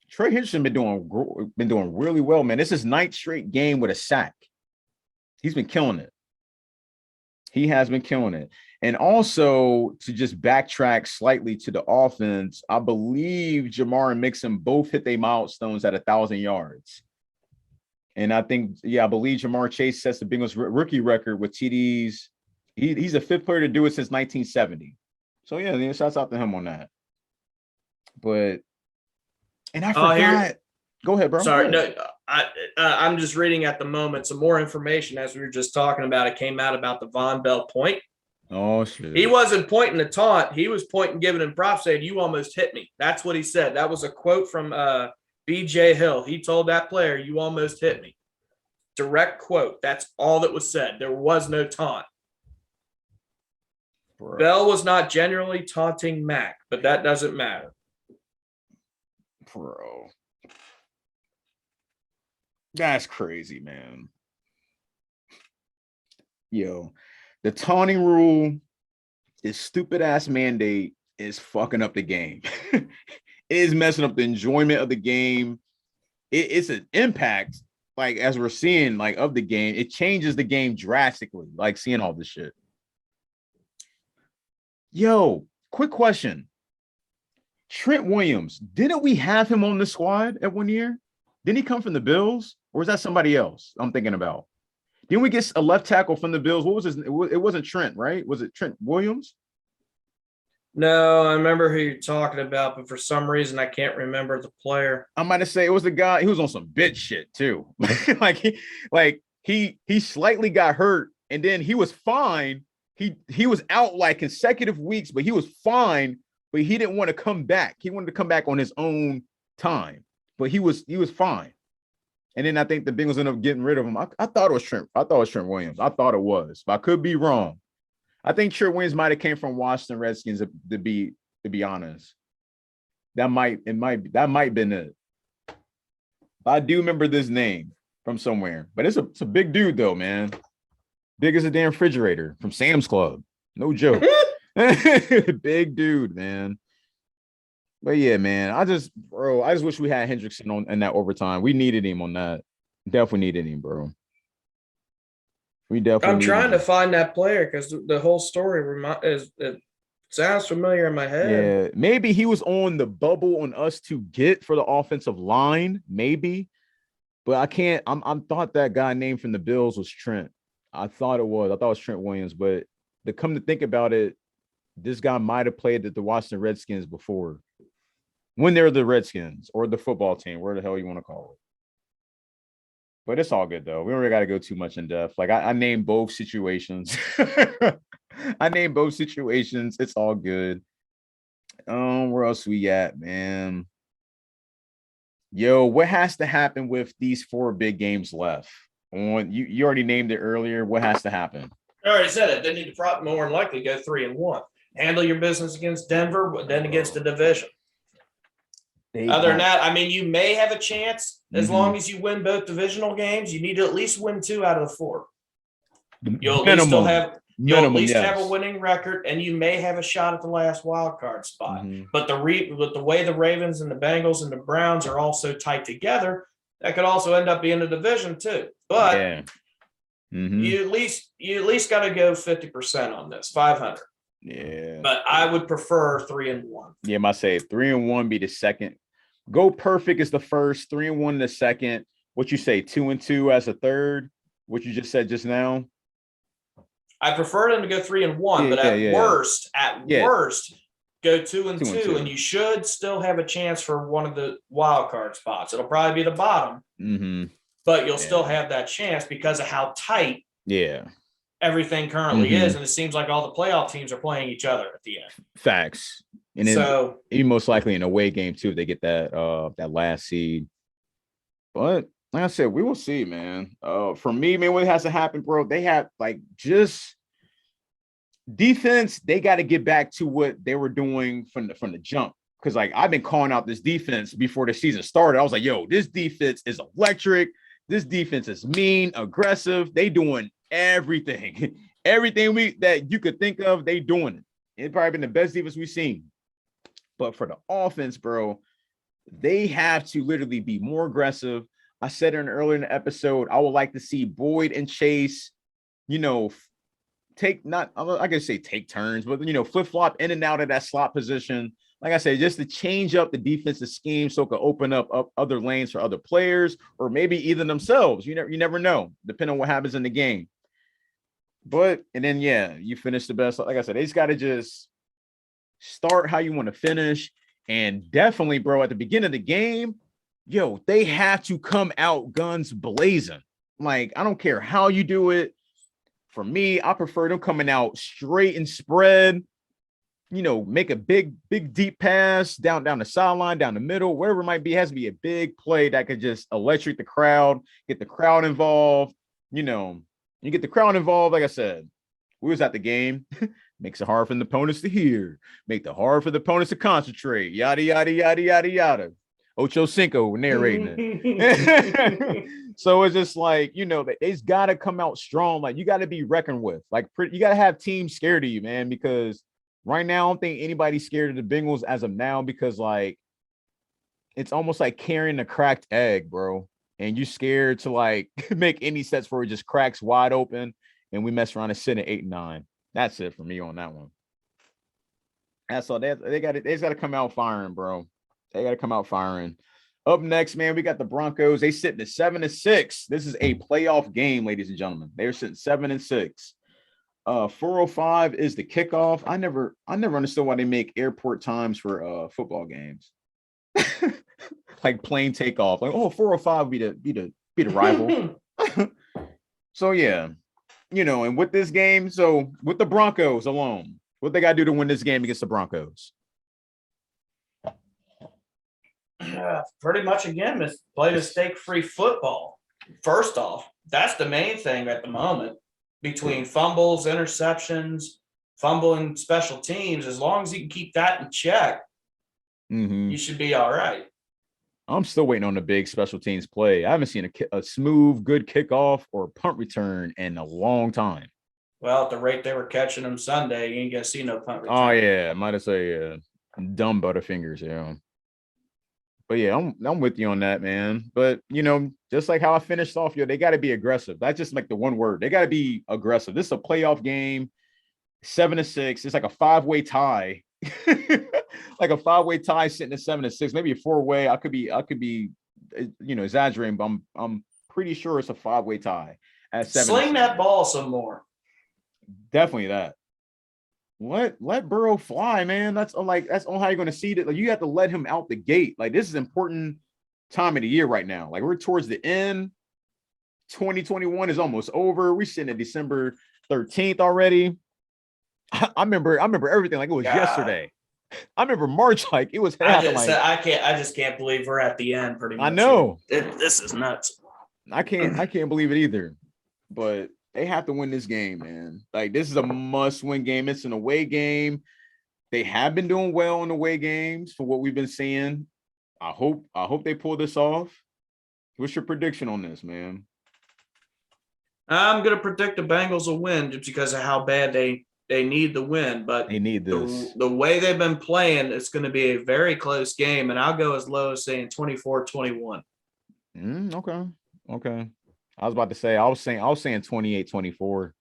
Trey Henderson been doing really well, man. This is 9th straight game with a sack. He's been killing it. He has been killing it. And also, to just backtrack slightly to the offense, I believe Jamar and Mixon both hit their milestones at 1,000 yards. And I think, I believe Jamar Chase sets the Bengals rookie record with TDs. He's the 5th player to do it since 1970. So, shouts out to him on that. But, and I forgot. Go ahead, bro.
Sorry, no, I'm just reading at the moment some more information as we were just talking about. It came out about the Von Bell point.
Oh, shit.
He wasn't pointing the taunt. He was pointing, giving him props, saying, "You almost hit me." That's what he said. That was a quote from B.J. Hill. He told that player, "You almost hit me." Direct quote. That's all that was said. There was no taunt. Bro. Bell was not generally taunting Mac, but that doesn't matter.
Bro. That's crazy, man. The taunting rule, this stupid ass mandate is fucking up the game. It is messing up the enjoyment of the game. It's an impact, like, as we're seeing, like, of the game. It changes the game drastically, like, seeing all this shit. Quick question. Trent Williams, didn't we have him on the squad at one year? Didn't he come from the Bills? Or is that somebody else I'm thinking about? Didn't we get a left tackle from the Bills? What was his? It wasn't Trent, right? Was it Trent Williams?
No, I remember who you're talking about, but for some reason I can't remember the player.
I might have said it was the guy. He was on some bitch shit too. he slightly got hurt, and then he was fine. He was out like consecutive weeks, but he was fine. But he didn't want to come back. He wanted to come back on his own time, but he was fine. And then I think the Bengals ended up getting rid of him. I thought it was Trent. I thought it was Trent Williams. I thought it was, but I could be wrong. I think Trent Williams might have came from Washington Redskins to be honest. That might have been it. But I do remember this name from somewhere. But it's a big dude though, man. Big as a damn refrigerator from Sam's Club. No joke. Big dude, man. But yeah, man, I just wish we had Hendrickson in that overtime. We needed him on that. Definitely needed him, bro. We definitely.
I'm trying to find that player because the whole story it sounds familiar in my head.
Yeah, maybe he was on the bubble on us to get for the offensive line, maybe. But I can't. I'm thought that guy named from the Bills was Trent. I thought it was Trent Williams, but to come to think about it, this guy might have played at the Washington Redskins before. When they're the Redskins or the football team, where the hell you want to call it. But it's all good, though. We don't really got to go too much in depth. Like, I named both situations. It's all good. Where else we at, man? Yo, what has to happen with these 4 big games left? You already named it earlier. What has to happen?
I already said it. They need to more than likely go 3-1. Handle your business against Denver, but then against the division. Other than that, I mean, you may have a chance as long as you win both divisional games. You need to at least win 2 out of the 4. You'll at least have a winning record, and you may have a shot at the last wild card spot. But the way the Ravens and the Bengals and the Browns are all so tight together, that could also end up being a division too. But you at least got to go 50% on this, 500.
Yeah.
But I would prefer 3-1.
Yeah, I say 3-1 be the second. Go perfect is the first, 3-1 the second. What you say, 2-2 as a third? What you just said just now?
I prefer them to go 3-1, but at worst, go 2-2, and you should still have a chance for one of the wild card spots. It'll probably be the bottom, but you'll still have that chance because of how tight everything currently is, and it seems like all the playoff teams are playing each other at the end.
Facts. And then even most likely an away game too if they get that last seed. But like I said, we will see, man. For me, man, what has to happen, bro? They have just defense. They got to get back to what they were doing from the jump. Because like I've been calling out this defense before the season started. I was like, yo, this defense is electric. This defense is mean, aggressive. They doing everything, everything that you could think of. They doing it. It's probably been the best defense we've seen. But for the offense, bro, they have to literally be more aggressive. I said it earlier in the episode, I would like to see Boyd and Chase, take turns, but, flip-flop in and out of that slot position. Like I said, just to change up the defensive scheme so it could open up other lanes for other players or maybe even themselves. You never know, depending on what happens in the game. And then, you finish the best. Like I said, they just got to just start how you want to finish. And definitely, bro, at the beginning of the game, they have to come out guns blazing. Like, I don't care how you do it. For me, I prefer them coming out straight and spread, make a big, deep pass down the sideline, down the middle, wherever it might be. It has to be a big play that could just electric the crowd, get the crowd involved. You get the crowd involved, like I said, we was at the game. Makes it hard for the opponents to hear. Make it hard for the opponents to concentrate. Yada, yada, yada, yada, yada. Ocho Cinco narrating it. So it's just like, it's got to come out strong. Like, you got to be reckoned with. Like, you got to have teams scared of you, man, because right now, I don't think anybody's scared of the Bengals as of now because, like, it's almost like carrying a cracked egg, bro. And you're scared to, like, make any sets where it just cracks wide open and we mess around and sit at 8-9. That's it for me on that one. That's all. They just got to come out firing, bro. They got to come out firing. Up next, man, we got the Broncos. They sitting at 7-6. This is a playoff game, ladies and gentlemen. They're sitting 7-6. 4:05 is the kickoff. I never understood why they make airport times for football games. Like plane takeoff. Like, 4:05 be the rival. So yeah, and with this game, so with the Broncos alone, what they got to do to win this game against the Broncos?
Pretty much again, play mistake-free football. First off, that's the main thing at the moment. Between fumbles, interceptions, fumbling, special teams, as long as you can keep that in check, you should be all right.
I'm still waiting on the big special teams play. I haven't seen a smooth, good kickoff or punt return in a long time.
Well, at the rate they were catching them Sunday, you ain't gonna see no punt return.
Oh yeah, might have say dumb butterfingers, yeah. But yeah, I'm with you on that, man. But just like how I finished off, they got to be aggressive. That's just like the one word. They got to be aggressive. This is a playoff game, 7-6. It's like a 5-way tie, like a 5-way tie sitting at 7-6, maybe a 4-way. I could be, exaggerating, but I'm pretty sure it's a 5-way tie at 7.
Sling that ball some more.
Definitely that. Let Burrow fly, man. That's all how you're going to see it. Like, you have to let him out the gate. Like, this is important time of the year right now. Like, we're towards the end. 2021 is almost over. We're sitting at December 13th already. I remember everything like it was yesterday. I remember March like it was.
I just can't believe we're at the end. Pretty much.
I know
this is nuts.
I can't believe it either. But they have to win this game, man. Like, this is a must-win game. It's an away game. They have been doing well in away games for what we've been seeing. I hope they pull this off. What's your prediction on this, man?
I'm gonna predict the Bengals will win just because of how bad they need the win. But
they need this.
The way they've been playing, it's going to be a very close game, and I'll go as low as saying 24-21.
Okay. I was about to say, I was saying 28-24.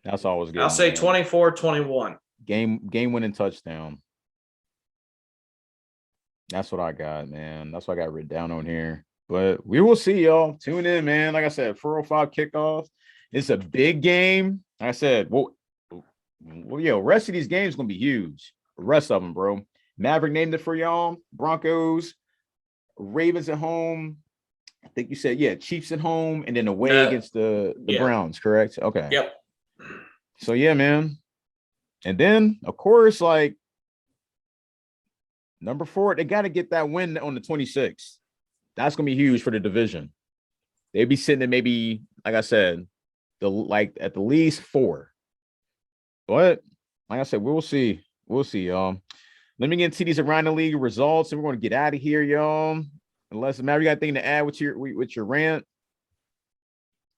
That's all I was getting.
I'll say 24-21.
Game winning touchdown. That's what I got, man. That's what I got written down on here. But we will see, y'all. Tune in, man. Like I said, 4:05 kickoff. It's a big game. Like I said, rest of these games going to be huge. The rest of them, bro. Maverick named it for y'all. Broncos, Ravens at home. I think you said, Chiefs at home, and then away against the Browns, correct? Okay.
Yep.
So, yeah, man. And then, of course, like, number 4, they got to get that win on the 26th. That's going to be huge for the division. They'd be sitting at maybe, like I said, at the least 4. But, like I said, we'll see. We'll see, y'all. Let me get into these around the league results, and we're going to get out of here, y'all. Unless, Matt, you got anything to add with your rant?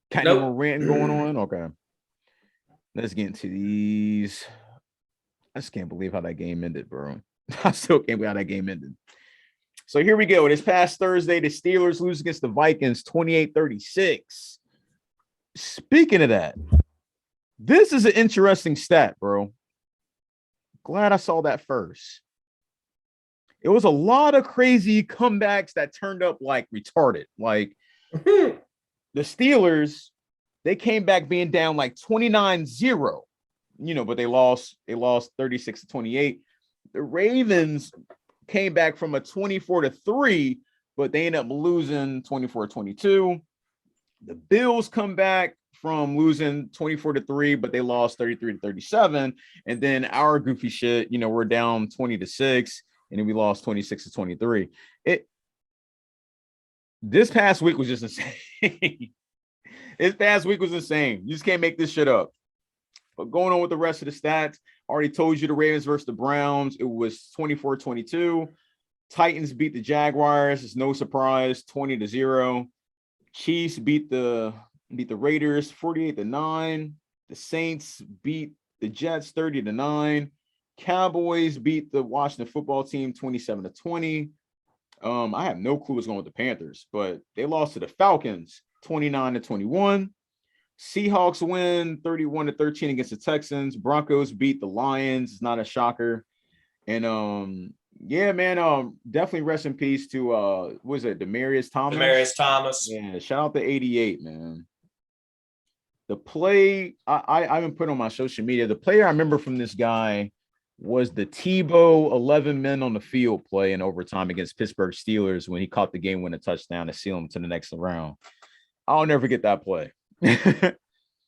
Kind of more ranting going on? Okay. Let's get into these. I just can't believe how that game ended, bro. I still can't believe how that game ended. So here we go. This past Thursday, the Steelers lose against the Vikings 28-36. Speaking of that, this is an interesting stat, bro. Glad I saw that first. It was a lot of crazy comebacks that turned up like retarded. Like the Steelers, they came back being down like 29-0, but they lost 36-28. The Ravens came back from a 24-3, but they ended up losing 24-22. The Bills come back from losing 24-3, but they lost 33-37. And then our goofy shit, we're down 20-6, and then we lost 26-23. This past week was just insane. This past week was insane. You just can't make this shit up. But going on with the rest of the stats, already told you the Ravens versus the Browns. It was 24-22. Titans beat the Jaguars. It's no surprise, 20-0. Chiefs beat the Raiders 48-9. The Saints beat the Jets 30-9. Cowboys beat the Washington football team 27-20. I have no clue what's going on with the Panthers, but they lost to the Falcons 29-21. Seahawks win 31-13 against the Texans. Broncos beat the Lions. It's not a shocker. And definitely rest in peace to what was it, Demaryius Thomas?
Demaryius Thomas.
Yeah, shout out to 88, man. The play I even put on my social media. The player I remember from this guy was the Tebow 11 men on the field play in overtime against Pittsburgh Steelers when he caught the game-winning touchdown to seal him to the next round. I'll never forget that play.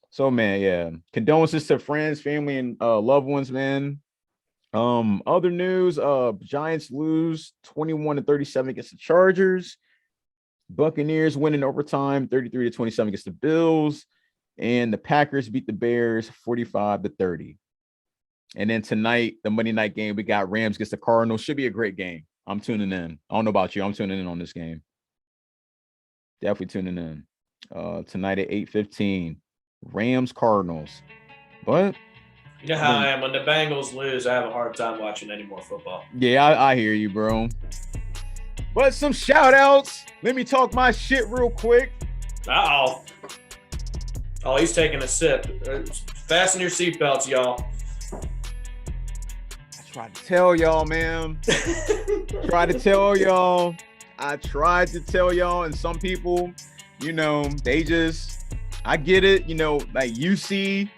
So, man, yeah. Condolences to friends, family, and loved ones, man. Other news, Giants lose 21-37 against the Chargers. Buccaneers win in overtime 33-27 against the Bills. And the Packers beat the Bears 45-30. And then tonight, the Monday night game, we got Rams against the Cardinals. Should be a great game. I'm tuning in. I don't know about you. I'm tuning in on this game. Definitely tuning in. Tonight at 8:15, Rams Cardinals. But
you know how I am. When the Bengals lose, I have a hard time watching any more football.
Yeah, I hear you, bro. But some shout outs. Let me talk my shit real quick.
Uh-oh. Oh, he's taking a sip. Fasten your seatbelts, y'all.
I tried to tell y'all, man. I tried to tell y'all, and some people, you know, they just, I get it, you know, like UC,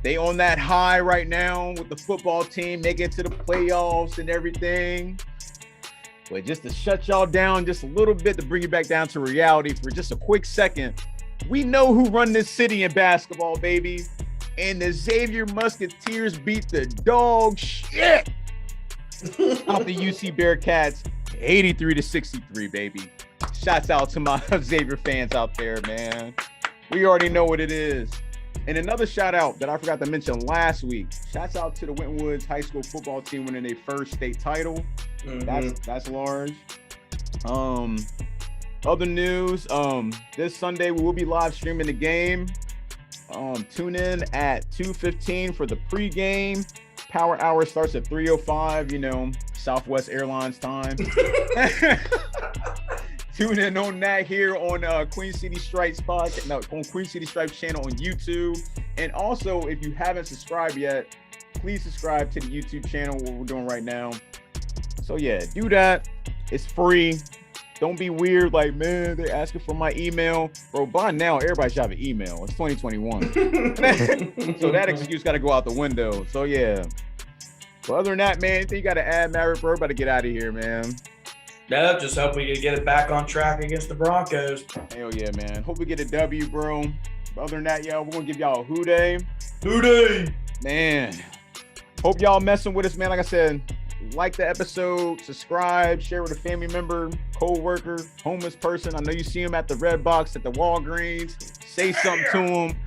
they on that high right now with the football team, they get to the playoffs and everything. But just to shut y'all down just a little bit, to bring you back down to reality for just a quick second, we know who run this city in basketball, baby. And the Xavier Musketeers beat the dog shit out the UC Bearcats 83-63, baby. Shouts out to my Xavier fans out there, man. We already know what it is. And another shout out that I forgot to mention last week. Shouts out to the Winton Woods High School football team winning their first state title. That's large. Other news, this Sunday we will be live streaming the game. Tune in at 2:15 for the pregame. Power hour starts at 3:05, you know, Southwest Airlines time. Tune in on that here on Queen City Stripes podcast, on Queen City Stripes channel on YouTube. And also, if you haven't subscribed yet, please subscribe to the YouTube channel, what we're doing right now. So yeah, do that. It's free. Don't be weird, like, man, they're asking for my email. Bro, by now, everybody should have an email. It's 2021. So that excuse got to go out the window. So, yeah. But other than that, man, anything you got to add, Maverick, bro? About to get out of here, man.
No, just hope we can get it back on track against the Broncos.
Hell yeah, man. Hope we get a W, bro. But other than that, y'all, we're going to give y'all a hoo-day.
Hoo-day!
Man. Hope y'all messing with us, man. Like I said, like the episode, subscribe, share with a family member, co-worker, homeless person. I know you see him at the Red Box, at the Walgreens. Say something to him.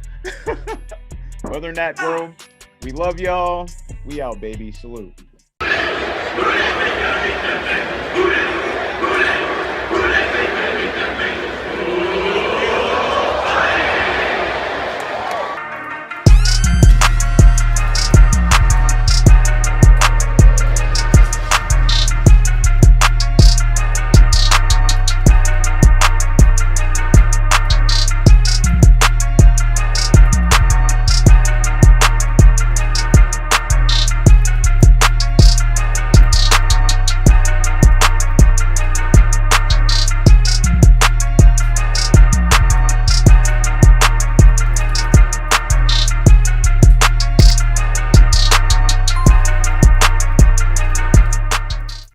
Other than that, bro, we love y'all. We out, baby. Salute.